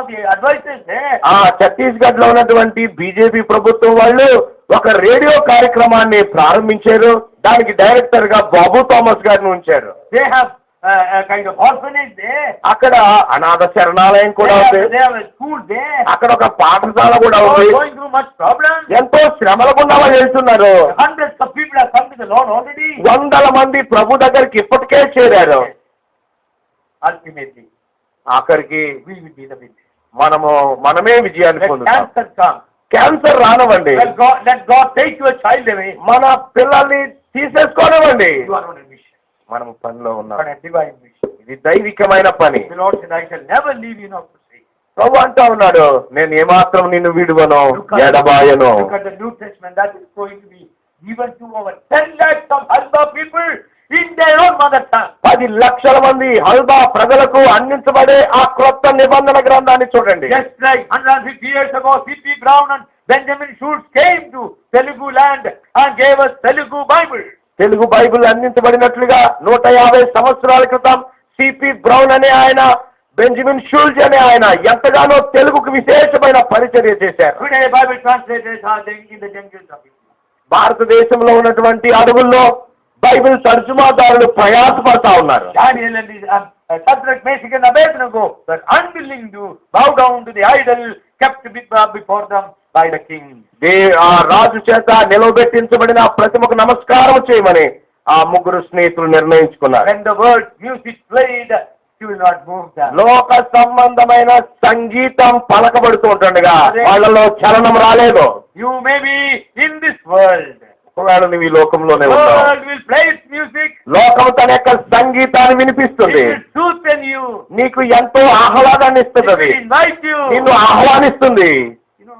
the advisors there.
Chhattisgarh లో ఉన్నటువంటి బీజేపీ ప్రభుత్వం వాళ్ళు ఒక రేడియో కార్యక్రమాన్ని ప్రారంభించారు. దానికి డైరెక్టర్ గా బాబు థామస్ గారిని ఉంచారు.
They have a kind of orphanage there.
అక్కడ అనాథ శరణాలయం కూడా ఉంది.
They have a school there.
అక్కడ ఒక పాఠశాల కూడా
They
ఉంది.
are going through much problems.
ఎంతో శ్రమల గుండా వాళ్ళు వెళ్తున్నారు.
Hundreds of people have come to the Lord already.
100 మంది ప్రభు దగ్గరికి ఇప్పటికే చేరారు.
Ultimately,
ఆఖరికి
we will be the victor.
మనమే విజయాన్ని
Let
పొందుతాం.
cancer come.
క్యాన్సర్ రానివ్వండి,
Let God take your child away.
మన పిల్లల్ని తీసేసుకోనివ్వండి.
You are on a mission.
మనం పనిలో ఉన్నాం.
On a divine mission.
ఇది దైవికమైన పని.
The Lord said, I shall never leave you nor forsake you.
ప్రభు అంటా ఉన్నాడు, నేను ఏమాత్రం నిన్ను విడువను ఎడబాయను.
Look at the New Testament that is going to be given to over 10 lakhs of Halba people in their own mother tongue.
10 లక్షల మంది హల్బా ప్రజలకు అందించబడే ఆ క్రొత్త నిబంధన గ్రంథాన్ని చూడండి.
Just like 150 years ago, C.P. Brown and Benjamin Schultz came to Telugu land and gave us Telugu Bible.
Telugu Bible అందించబడినట్లుగా 150 సంవత్సరాల క్రితం సిపి బ్రౌన్ అనే ఆయన, బెంజమిన్ షూల్జ్ అనే ఆయన ఎంతగానో తెలుగుకు విశేషమైన పరిచర్య చేశారు.
Today, Bible translators are in the jungles of India.
భారతదేశంలో ఉన్నటువంటి అడవుల్లో బైబిల్ తర్జుమాదారులు ప్రయాసపడతా ఉన్నారు.
Daniel and his Shadrach, Meshach and Abednego were unwilling to bow down to the idol kept before them by the king.
ఆ రాజు చేత నిలవబెట్టించబడిన ప్రతిమకు నమస్కారం చేయమని ఆ ముగ్గురు స్నేహితులు నిర్ణయించుకున్నారు.
When the word music played, you will not move them.
లోక సంబంధమైన సంగీతం పలకబడుతూ ఉంటుండగా వాళ్ళలో చలనం రాలేదు.
You may be in this world.
ఒకవేళ నువ్వు ఈ లోకంలోనే
The
ఉన్నావు.
world will play its music.
లోకం తన యొక్క సంగీతాన్ని
It
వినిపిస్తుంది.
will soothe you.
నీకు ఎంతో ఆహ్లాదాన్ని
It
ఇస్తుంది.
will invite you.
నిన్ను ఆహ్వానిస్తుంది.
You know,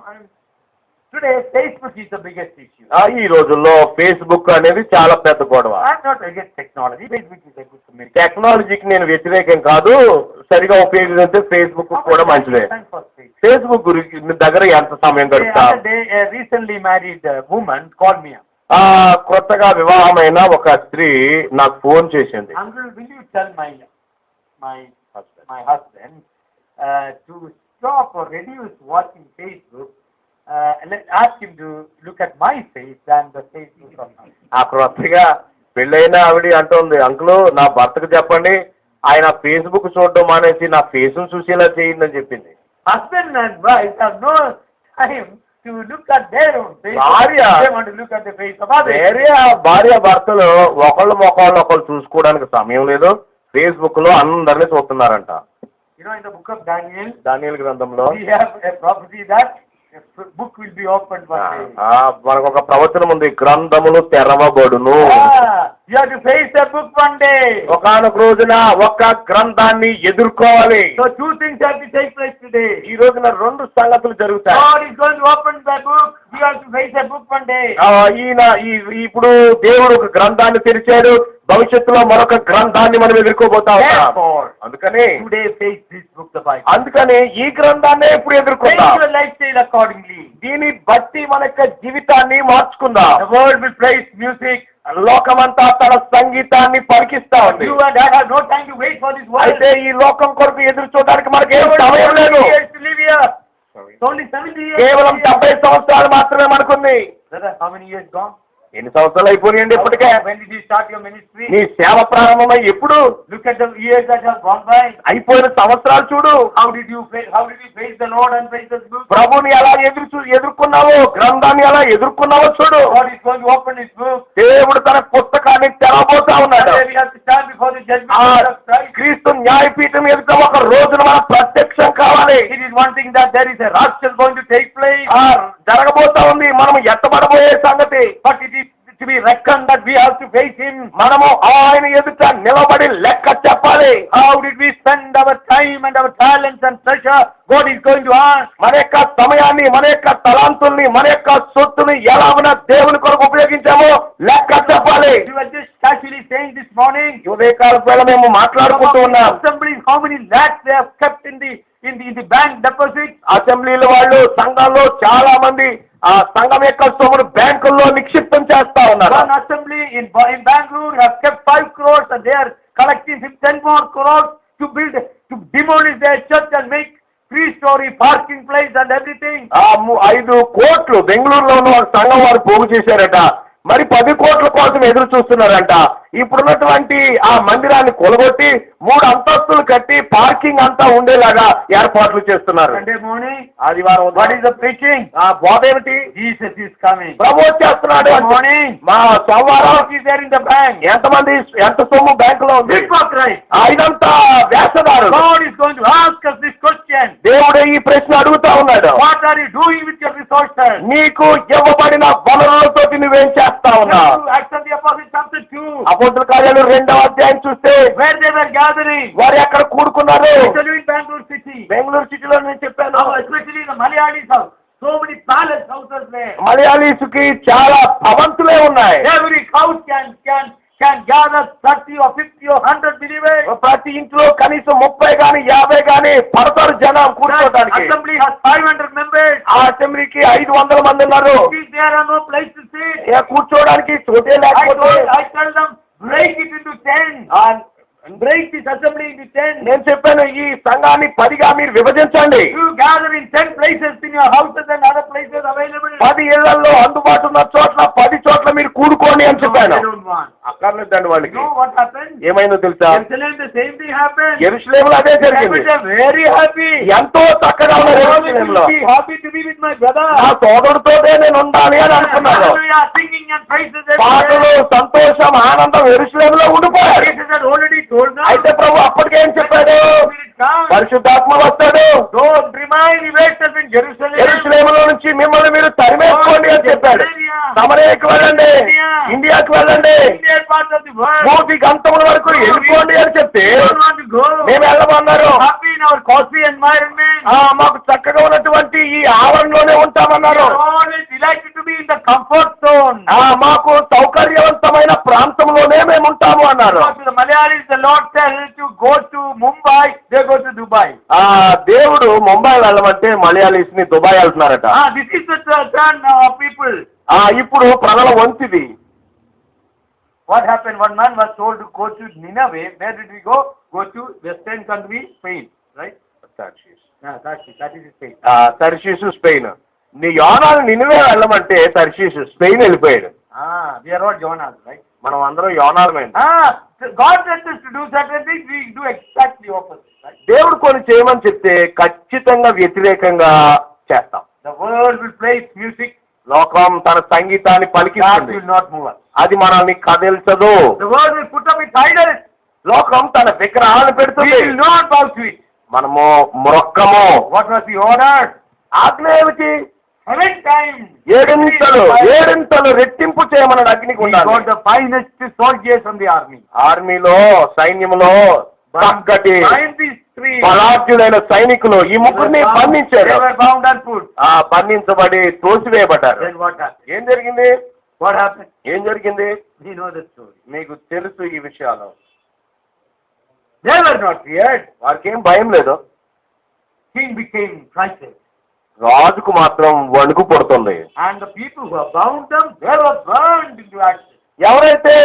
today Facebook is the biggest issue.
ఈ రోజుల్లో ఫేస్బుక్ అనేది చాలా పెద్ద గొడవ.
I'm not against technology. Facebook is a good community.
టెక్నాలజీకి నేను వ్యతిరేకం కాదు, సరిగా ఉపయోగిస్తే ఫేస్బుక్ కూడా మంచిదే.
Thanks for Facebook.
ఫేస్బుక్ గురించి నీ దగ్గర ఎంత సమయం
The
గడుపుతా?
other day, a recently married woman called me up.
కొత్తగా వివాహమైన ఒక స్త్రీ నాకు ఫోన్ చేసింది.
Uncle, will you tell my my husband to stop or reduce watching Facebook. Let's ask him to look at my face than the Facebook of my.
ఆ క్రొత్తగా పెళ్ళైన ఆవిడ అంటుంది, అంకులు నా భర్తకు చెప్పండి ఆయన ఫేస్బుక్ చూడడం మానేసి నా ఫేస్ను చూసేలా చేయండి అని చెప్పింది.
Husband and wife have no time to look at their own face. They want to look at the face of others.
భార్య భర్తలు ఒకళ్ళు చూసుకోవడానికి సమయం లేదు, ఫేస్బుక్ లో అందరినీ చూస్తున్నారంట.
You know, in the book of Daniel,
దానియేలు గ్రంథంలో
we have a prophecy that the book will be opened one day.
మనకు ఒక ప్రవచనం ఉంది, గ్రంథములు తెరవబడును.
You have to face the book one day.
ఒకానొక రోజున ఒక గ్రంథాన్ని ఎదుర్కోవాలి.
So two things have to take place today.
ఈ రోజున రెండు సంగతులు జరుగుతాయి.
God is going to open the book. You have to face the book one day.
ఇప్పుడు దేవుడు ఒక గ్రంథాన్ని తెరిచాడు, భవిష్యత్తులో మరొక గ్రంథాన్ని మనం ఎదుర్కోబోతా ఉన్నాం. అందుకని
today face this book, the Bible.
అందుకని ఈ గ్రంథాన్నే ఇప్పుడు ఎదుర్కొందాం.
Change your lifestyle accordingly.
దీన్ని బట్టి మన యొక్క జీవితాన్ని మార్చుకుందాం.
The world will praise music.
లోకమంతా తన సంగీతాన్ని పరికిస్తా ఉంది.
You and I have no time to wait for this world.
అయితే ఈ లోకం కొరకు ఎదురు చూడడానికి మనకి ఏం సమయం లేదు.
Only 70 years.
కేవలం 70 సంవత్సరాలు మాత్రమే మనకుంది.
Brother, how many years gone?
ఎన్ని సంవత్సరాలు అయిపోయాయండి ఇప్పటికే?
When did you start your ministry?
నీ సేవ ప్రారంభమై ఎప్పుడు?
Look at the years that have gone by.
అయిపోయిన సంవత్సరాలు చూడు.
How did you face the Lord and face the book?
ప్రభుని ఎలా ఎదుర్కొన్నావో, గ్రంథాన్ని ఎలా ఎదుర్కొన్నావో చూడు.
God is going to open his book.
దేవుడు తన పుస్తకాన్ని తెరవబోతా ఉన్నాడు.
We have to stand before the judgment of Christ.
క్రీస్తు న్యాయపీఠం ఎదుట ఒక రోజున మన ప్రత్యక్షం కావాలి.
It is one thing that there is a rapture going to take place.
జరగబోతా ఉంది, మనం ఎత్తబడబోయే సంగతి.
But it is to be reckoned that we have to face him.
మనము ఆయన ఎదుట నిలబడి లెక్క చెప్పాలి.
How did we spend our time and our talents and treasure? God is going to ask.
మన యొక్క సమయాన్ని, మన యొక్క తలాంతుల్ని, మన యొక్క సొత్తుని ఎలా మన దేవుని కొరకు ఉపయోగించామో లెక్క చెప్పాలి.
You were just casually saying this morning.
ఉదయకాల వేళ మేము మాట్లాడుకుంటూ ఉన్నాం.
Assemblies, how many lakhs they have kept in the bank deposit?
అసెంబ్లీల వాళ్ళు, సంఘాల్లో చాలా మంది ఆ సంఘం యొక్క సొమ్మును బ్యాంకుల్లో నిక్షిప్తం చేస్తా ఉన్నారు.
One assembly in Bangalore have kept 5 crores and they are collecting 10 more crores to demolish their church and make 3-story parking place and everything.
5 కోట్లు బెంగళూరులో ఉన్న సంఘం వారు పోగు చేశారట. మరి 10 కోట్ల కోసం ఎదురు చూస్తున్నారంట. ఇప్పుడున్నటువంటి ఆ మందిరాన్ని కొలగొట్టి 3 అంతస్తులు కట్టి పార్కింగ్ అంతా ఉండేలాగా ఏర్పాట్లు చేస్తున్నారు.
Sunday morning,
ఆదివారం
what is the preaching?
బోధ ఏమిటి?
Jesus is coming.
ప్రభు వచ్చేస్తున్నాడు.
Morning,
మా సోమవారం
is there in the bank?
ఎంత సొమ్ము బ్యాంకులో ఉంది?
Hypocrite.
ఇదంతా వేషధారులు.
God is going to ask us this question.
దేవుడు ఈ ప్రశ్న అడుగుతా ఉన్నాడు.
What are you doing with your resources?
నీకు ఇవ్వబడిన వనరులతో నువ్వేం చేస్తా ఉన్నావు?
Acts of the Apostles chapter 2.
అపోస్తల కార్యాలు 2వ అధ్యాయం చూస్తే
where they were gathering.
వారు ఎక్కడ కూడుకున్నారు?
Especially in Bangalore city.
Bengaluru సిటీలో నేను చెప్పాను.
Especially in the Malayalis house. So many palace houses there.
మలయాళీస్కి చాలా భవంతులే ఉన్నాయి.
Every house can gather 30 or 50 or 100 believers.
ప్రతి ఇంట్లో కనీసం 30 గాని 50 గాని పడతారు జనం కూర్చోడానికి.
Assembly has 500 members.
ఆ అసెంబ్లీకి 500 మంది ఉన్నారు.
There are no place to sit.
కూర్చోడానికి చోటే లేకపోతే
I tell them break it into 10. Break this assembly into 10.
నేను చెప్పాను ఈ సంఘాన్ని 10గా మీరు విభజించండి.
You gather in 10 places in your houses and other places available.
10 ఇళ్లలో అందుబాటు ఉన్న చోట్ల 10 చోట్ల మీరు కూడుకోండి అని చెప్పాను. అక్కర్లేదండి వాళ్ళకి.
No, what happened?
ఏమైందో తెలుసా?
Jerusalem, the same thing happened.
యెరూషలేములో అదే జరిగింది.
They were very happy.
ఎంతో చక్కగా ఉన్నారు యెరూషలేములో.
Happy to be with my brother.
నా సోదరుడితోనే నేను ఉండాలి అని అనుకున్నాను.
Singing and praises.
పాటలు, సంతోషం, ఆనందం యెరూషలేములో ఉండిపోయారు.
Jesus had already told them.
అయితే ప్రభు అప్పటికే ఏం చెప్పాడు? పరిశుద్ధాత్మ వస్తాడు.
Don't remain yourself in Jerusalem.
యెరూషలేములో నుంచి మిమ్మల్ని మీరు తరిమేసుకోండి అని చెప్పాడు. సమరయకు వెళ్ళండి, ఇండియాకు వెళ్ళండి, భూమి గంతముల వరకు వెళ్ళిపోండి అని చెప్తే మేము వెళ్ళమన్నారు. మాకు చక్కగా ఉన్నటువంటి ఈ ఆవరణలోనే ఉంటామన్నారు. మాకు సౌకర్యవంతమైన ప్రాంతంలోనే మేము ఉంటాము అన్నారు. దేవుడు ముంబై వెళ్ళమంటే మలయాళీస్ ని దుబాయ్ వెళ్తున్నారట.
This is the turn of people.
ఇప్పుడు ప్రజల వంతిది.
what happened? One man was told to go to Nineveh. Where did we go? Go to western country, Spain, right? That is Spain.
Tarshish Spain. నీ యోనాను Nineveh వెళ్ళమంటే Tarshish Spain వెళ్ళిపోయాడు.
We are all Jonas, right?
మనం అందరం యోనాలమే.
God sent us to do certain things, we do exactly opposite, right?
దేవుడు కొన్ని చేయమని చెప్తే ఖచ్చితంగా వ్యతిరేకంగా చేస్తాం.
The world will play its music.
లోకం తన సంగీతాన్ని
God
పలికిస్తుంది,
will not move us.
అది మనల్ని కదిల్చదు.
The world will put up its idols.
లోకం తన విగ్రహాలను
We
పెడుతుంది,
will not bow to it.
మనము మొక్కము.
What was the order?
ఆజ్ఞ ఏమిటి?
7 times.
ఏడింతలు రెట్టింపు చేయమన్నాడు అగ్నికి
We
ఉండాలి.
got the finest soldiers from the army.
ఆర్మీలో సైన్యంలో చక్కటి
Bind these 3.
బలాఢ్యులైన సైనికులు ఈ ముగ్గురిని బంధించారు.
They were bound and put.
బంధించబడి తోసివేయబడ్డారు.
Then what happened?
ఏం జరిగింది?
What happened?
ఏం జరిగింది?
We know the story.
మీకు తెలుసు ఈ విషయాలు.
They were not feared.
వారికి ఏం భయం లేదు.
King became frightened.
రాజుకు మాత్రం వణుకు పడుతుంది.
And the people who have bound them, they were burned into ashes.
ఎవరైతే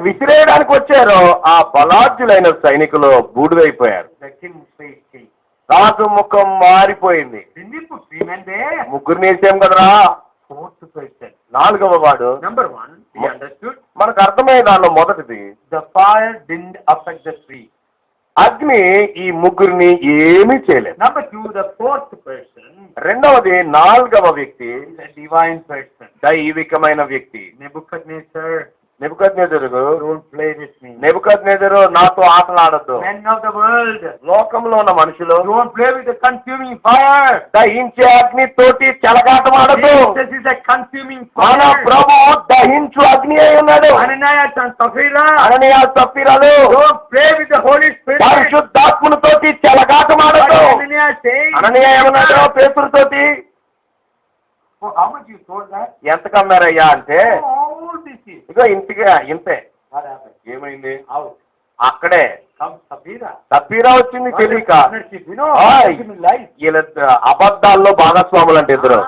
విసిరేయడానికి వచ్చారో ఆ బలాఢ్యులైన సైనికులు బూడిదైపోయారు.
The king's face changed.
రాజు ముఖం మారిపోయింది.
Didn't we put 3 men there?
ముగ్గురిని వేసాం కదరా.
4th person.
4వ వాడు.
Number 1, we understood.
మనకు అర్థమయ్యే దానిలో మొదటిది,
The fire didn't affect the 3.
అగ్ని ఈ ముగ్గురిని ఏమీ చేయలేదు.
Number 2, the 4th person
రెండవది 4వ వ్యక్తి
is a divine person.
దైవికమైన వ్యక్తి.
Nebuchadnezzar,
Nebuchadnezzar,
don't play with me.
నెబుకద్నెజరు నాతో ఆటలాడద్దు.
Men of the world,
లోకంలో ఉన్న మనుషులు
don't play with the consuming fire.
దహించే అగ్ని తోటి చెలగాటమాడద్దు.
This is a consuming
మన
fire.
ప్రభు దహించు అగ్ని అయి ఉన్నాడు.
Ananias and Sapphira,
Ananias సప్పీరాలు
don't play with the Holy Spirit.
పరిశుద్ధాత్మను తోటి చెలగాటమాడద్దు.
What Ananias saying?
అననీయ ఏమన్నాడు పేతురుతోటి?
Oh, how much you sold that?
ఎంత కమ్మారయ్యా అంటే,
Oh, this is.
ఇగో ఇంతే.
What happened?
ఏమైంది?
Out.
అక్కడే
Comes Sapphira.
సప్పీరా వచ్చింది తెలియక.
Partnership, you know,
Aye.
in life.
వీళ్ళ అబద్ధాల్లో భాగస్వాములు అంటే ఇద్దరు.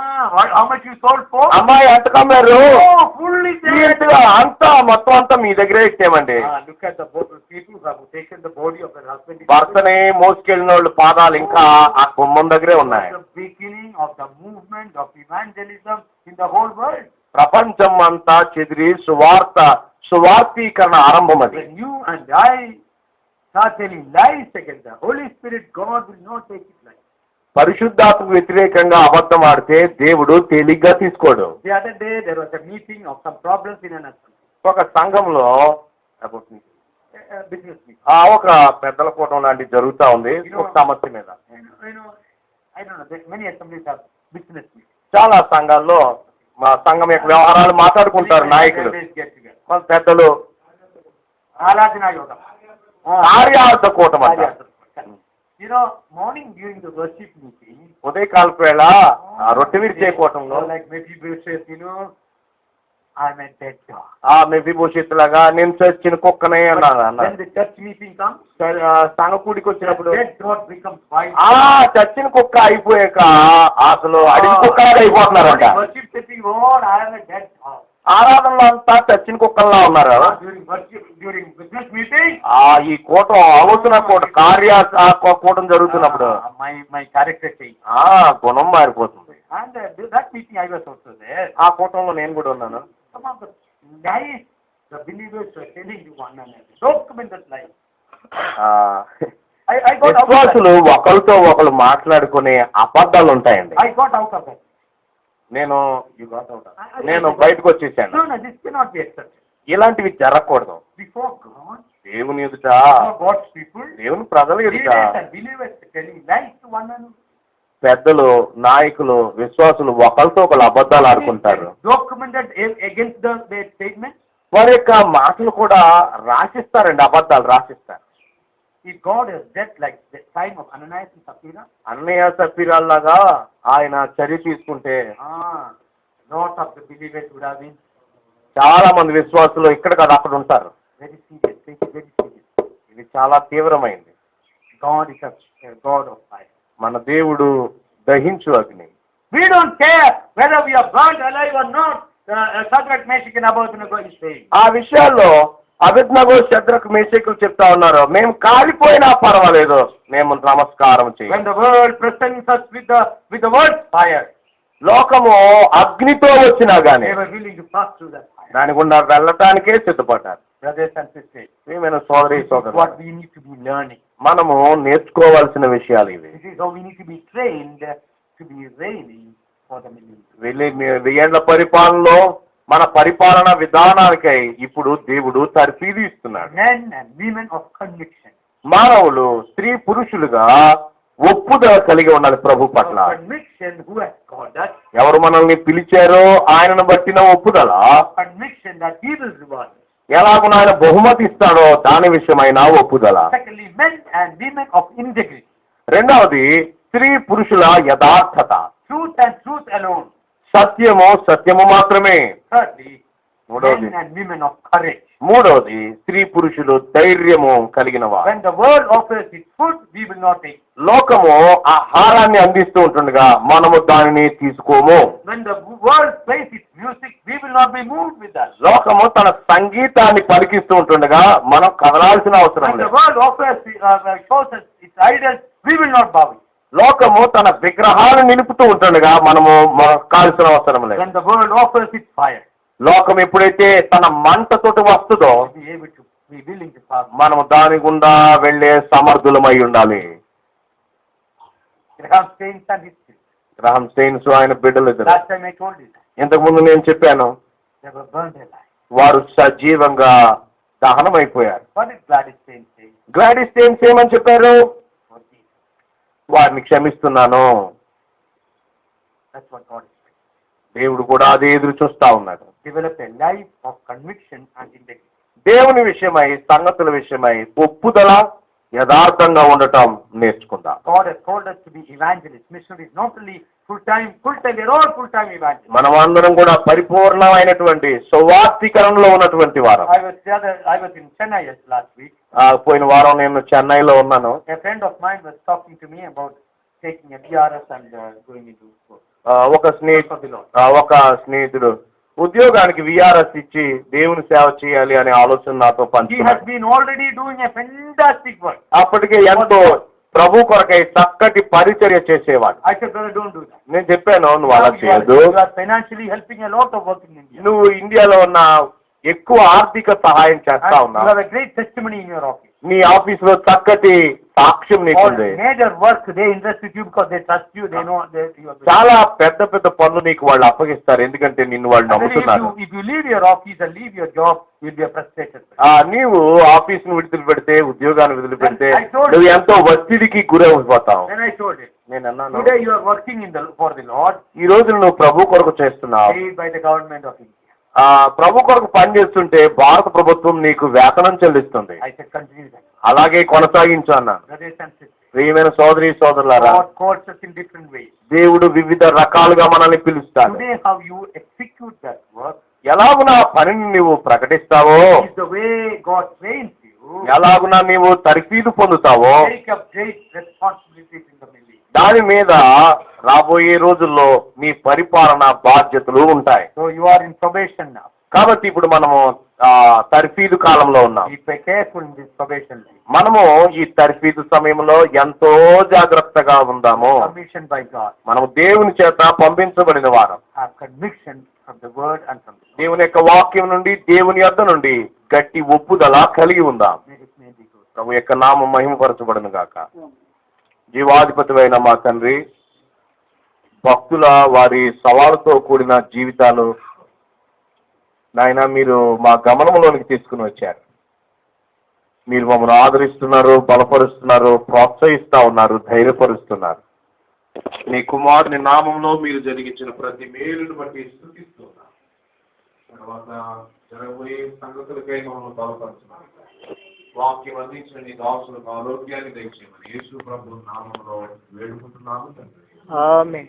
How much you sold for?
అమ్మాయి ఎంత కమ్మారు?
Oh, fully there.
ఇంతగా అంతా మొత్తం అంతా మీ దగ్గరే ఇచ్చేయమండి.
Look at the both people who have taken the body of their husband.
భర్తని మోసుకెళ్ళిన వాళ్ళు పాదాలు ఇంకా ఆ గుమ్మం దగ్గరే ఉన్నాయి.
The beginning of the movement of evangelism in the whole world.
ప్రపంచం అంతా చెదిరి సువార్తీకరణ ఆరంభం అది.
When you and I start telling lies against the Holy Spirit, God will not take it like.
పరిశుద్ధాత్మకు వ్యతిరేకంగా అబద్ధం ఆడితే దేవుడు తేలిగ్గా తీసుకోడు.
The other day there was a meeting of some problems in an assembly.
ఒక సంఘంలో
Business meeting.
ఒక పెద్దల కూటం లాంటిది జరుగుతా ఉంది ఒక సమస్య మీద.
I don't know. Many assemblies have business meetings.
చాలా సంఘాల్లో మా సంఘం యొక్క వ్యవహారాలు మాట్లాడుకుంటారు నాయకులు, మన పెద్దలు.
ఆరాధన యోగం.
కార్యార్థ కూటం అంటారు.
You know, morning during the worship meeting,
ఉదయకాలపు వేళ రొట్టె విరిచే కూటంలో
like maybe you know, I'm a dead dog.
Mephibosheth లాగా నేను చచ్చిన కుక్కనే అన్నారు.
When the church meeting comes,
సంఘ కూడికి వచ్చినప్పుడు
dead dog becomes white.
చచ్చిన కుక్క అయిపోయాక అసలు అడిగి కుక్క అయిపోతున్నారంట.
Worship setting, Lord, I am a dead dog.
ఆరాధనలో అంతా చచ్చిన కుక్కల్లా ఉన్నారు.
During worship, during business meeting,
ఈ కూటం అవసర కూటం జరుగుతున్నప్పుడు
my character change.
గుణం మారిపోతుంది.
And that meeting I was also there.
ఆ కూటంలో నేను కూడా ఉన్నాను.
Some of the lies the believers were telling to one another. Documented lies. I got out of that.
విశ్వాసులు ఒకరితో ఒకరు మాట్లాడుకునే అబద్ధాలు ఉంటాయండి.
I got out of that.
నేను బయటకు వచ్చేసాను.
No, this cannot be accepted.
ఇలాంటివి జరగకూడదు.
Before God,
దేవుని ఎదుట,
before God's people,
దేవుని ప్రజల ఎదుట
leaders and believers are telling lies to one another.
పెద్దలు, నాయకులు, విశ్వాసులు ఒకరితో ఒకరు అబద్ధాలు ఆడుకుంటారు.
Documented against their statements.
వారి యొక్క మాటలు కూడా రాసిస్తారండి, అబద్ధాలు రాసిస్తారు.
If God has death like the time of Ananias and Sapphira,
అన్నయ్య సఫీరాల్లాగా ఆయన చర్య తీసుకుంటే
lot of the believers would have been
చాలా మంది విశ్వాసులు ఇక్కడ కదా అక్కడ ఉంటారు.
very serious. Take it very serious.
ఇది చాలా తీవ్రమైంది.
God is a God of fire.
మన దేవుడు దహించు అగ్ని.
We don't care whether we are burned alive or not. Shadrach, Meshach, and Abednego is saying.
ఆ విషయాల్లో అబేద్నెగో, షద్రకు, మేషకులు చెప్తా ఉన్నారు, మేము కాలిపోయినా పర్వాలేదు, మేము నమస్కారం
When
చేయం.
the world presents us with the word fire,
లోకము అగ్నితో వచ్చినా గానీ
they were willing to pass through that fire.
దాని గుండా వెళ్ళటానికే సిద్ధపడ్డారు.
Brothers and sisters,
ప్రియమైన సోదరి
this is
సోదరు,
what we need to be learning.
మనము నేర్చుకోవాల్సిన విషయాలు ఇవి.
This is how we need to be trained to be reigning for the millennium.
వెయ్యేళ్ల పరిపాలనలో మన పరిపాలన విధానానికై ఇప్పుడు దేవుడు తర్ఫీదు ఇస్తున్నాడు.
Men and women of conviction.
మానవులు స్త్రీ పురుషులుగా ఒప్పుదల కలిగి ఉండాలి ప్రభు పట్ల.
Of conviction who has called us.
ఎవరు మనల్ని పిలిచారో ఆయనను బట్టిన ఒప్పుదల.
Conviction that he will reward us.
ఎలాగున ఆయన బహుమతి ఇస్తాడో దాని విషయమైన ఒప్పుదల.
Secondly, men and women of integrity.
రెండవది స్త్రీ పురుషుల యథార్థత.
Truth and truth alone.
సత్యము సత్యము మాత్రమే.
Thirdly,
మూడవది
men and women of courage.
మూడవది స్త్రీ పురుషులు ధైర్యము కలిగిన వారు.
When the world offers its food, we will not take.
లోకము ఆహారాన్ని అందిస్తూ ఉంటుండగా మనము దానిని తీసుకోము.
When the world plays its music, we will not be moved with that.
లోకము తన సంగీతాన్ని పలికిస్తూ ఉంటుండగా మనం కదలాల్సిన అవసరం
When the
లేదు.
world offers shows us its idols, we will not bow.
లోకము తన విగ్రహాలను నిలుపుతూ ఉంటుండగా మనము కాల్సిన అవసరం లేదు.
When the world offers its fire,
లోకం ఎప్పుడైతే తన మంటతోటి వస్తుందో
be able to be willing to pass.
మనము దాని గుండా వెళ్లే సమర్థులమై ఉండాలి.
Graham Staines and his children.
గ్రహం స్టెయిన్స్ ఆయన బిడ్డలు ఇద్దరు.
Last time I told you that.
ఇంతకు ముందు నేను చెప్పాను,
They were burned alive.
వారు సజీవంగా దహనమైపోయారు.
What did Gladys Staines say?
Gladys Staines ఏమని చెప్పారు?
Forgive.
వారిని క్షమిస్తున్నాను.
That's what God is saying.
దేవుడు కూడా అదే ఎదురు చూస్తా ఉన్నాడు.
Develop a life of conviction and integrity.
దేవుని విషయమై, సంగతుల విషయమై ఒప్పుదల, యథార్థంగా ఉండటం నేర్చుకుందాం.
God has called us to be evangelists, missionaries, not only full-time, we're all full-time evangelists.
మనం అందరం కూడా పరిపూర్ణమైనటువంటి సువార్తీకరణలో ఉన్నటువంటి వారు.
I was in Chennai last week.
పోయిన వారం నేను చెన్నైలో ఉన్నాను.
A friend of mine was talking to me about taking a BRS and going into work.
ఒక స్నేహితుడు ఉద్యోగానికి విఆర్ఎస్ ఇచ్చి దేవుని సేవ చేయాలి అనే ఆలోచన నాతో
He has
పంచుకున్నాడు.
been already doing a fantastic work.
అప్పటికే ఎంతో ప్రభు కొరకై చక్కటి పరిచర్య చేసేవాడు.
I said, brother, don't do that.
నేను చెప్పాను, నువ్వు అలా చేయదు.
You are financially helping a lot of work in India.
నువ్వు ఇండియాలో ఉన్న ఎక్కువ ఆర్థిక సహాయం చేస్తా
And you
ఉన్నావు.
have a great testimony in your office.
నీ ఆఫీస్ లో చక్కటి సాక్ష్యం
All
నీకుంది.
major work they invest with you because they trust you. They know that you are.
చాలా పెద్ద పెద్ద పనులు నీకు వాళ్ళు అప్పగిస్తారు, ఎందుకంటే నిన్ను వాళ్ళు నమ్ముతున్నారు.
If you leave your office and leave your job, you'll be a frustrated person.
నీవు ఆఫీస్ ను విడుదల పెడితే, ఉద్యోగాన్ని విడుదల పెడితే
I told you.
నువ్వు ఎంతో ఒత్తిడికి గురైపోతావు.
Then I told him,
నేను అన్నాను,
today you are working for the Lord,
ఈ రోజు నువ్వు ప్రభు కొరకు చేస్తున్నావు.
paid by the government of India.
ప్రభు కొరకు పనిచేస్తుంటే భారత ప్రభుత్వం నీకు వేతనం చెల్లిస్తుంది.
I said, continue that.
అలాగే కొనసాగించు అన్నాను.
Brothers and sisters,
ప్రియమైన సోదరి సోదరులారా,
God calls us in different ways.
దేవుడు వివిధ రకాలుగా మనల్ని పిలుస్తాడు.
Today, how you execute that work
ఎలాగునా పనిని నీవు ప్రకటిస్తావో,
is the way God trains you.
ఎలాగునా నీవు తర్ఫీదు పొందుతావో,
Take up great responsibilities in the ministry.
దాని మీద రాబోయే రోజుల్లో నీ పరిపాలన బాధ్యతలు ఉంటాయి.
So you are in probation now.
కాబట్టి ఇప్పుడు మనము తర్ఫీదు కాలంలో ఉన్నాం.
Be careful in this probation life.
మనము ఈ తర్ఫీదు సమయంలో ఎంతో జాగ్రత్తగా ఉందాము.
Commissioned by God.
మనము దేవుని చేత పంపించబడిన వారం.
Have conviction from the word and from the Lord.
దేవుని యొక్క వాక్యం నుండి, దేవుని యొద్ద నుండి గట్టి ఒప్పుదల కలిగి ఉందాం.
May His name be good.
ప్రభు యొక్క నామం మహిమపరచబడును గాక. జీవాధిపతివైన మా తండ్రి, భక్తుల వారి సవాలుతో కూడిన జీవితాలు నాయన మీరు మా గమనంలోనికి తీసుకుని వచ్చారు. మీరు మమ్మల్ని ఆదరిస్తున్నారు, బలపరుస్తున్నారు, ప్రోత్సహిస్తా ఉన్నారు, ధైర్యపరుస్తున్నారు. నీ కుమారుని నామంలో మీరు జరిగించిన ప్రతి మేలును బట్టి స్తుతిస్తున్నారు. తర్వాత జరగబోయే సంగతులకై మమ్మల్ని బలపరుస్తున్నారు. వాక్యం అందించిన నీ దాసులకు ఆరోగ్యాన్ని దయచేయమని యేసు ప్రభు నామములో వేడుకుంటున్నాము తండ్రి.
Amen.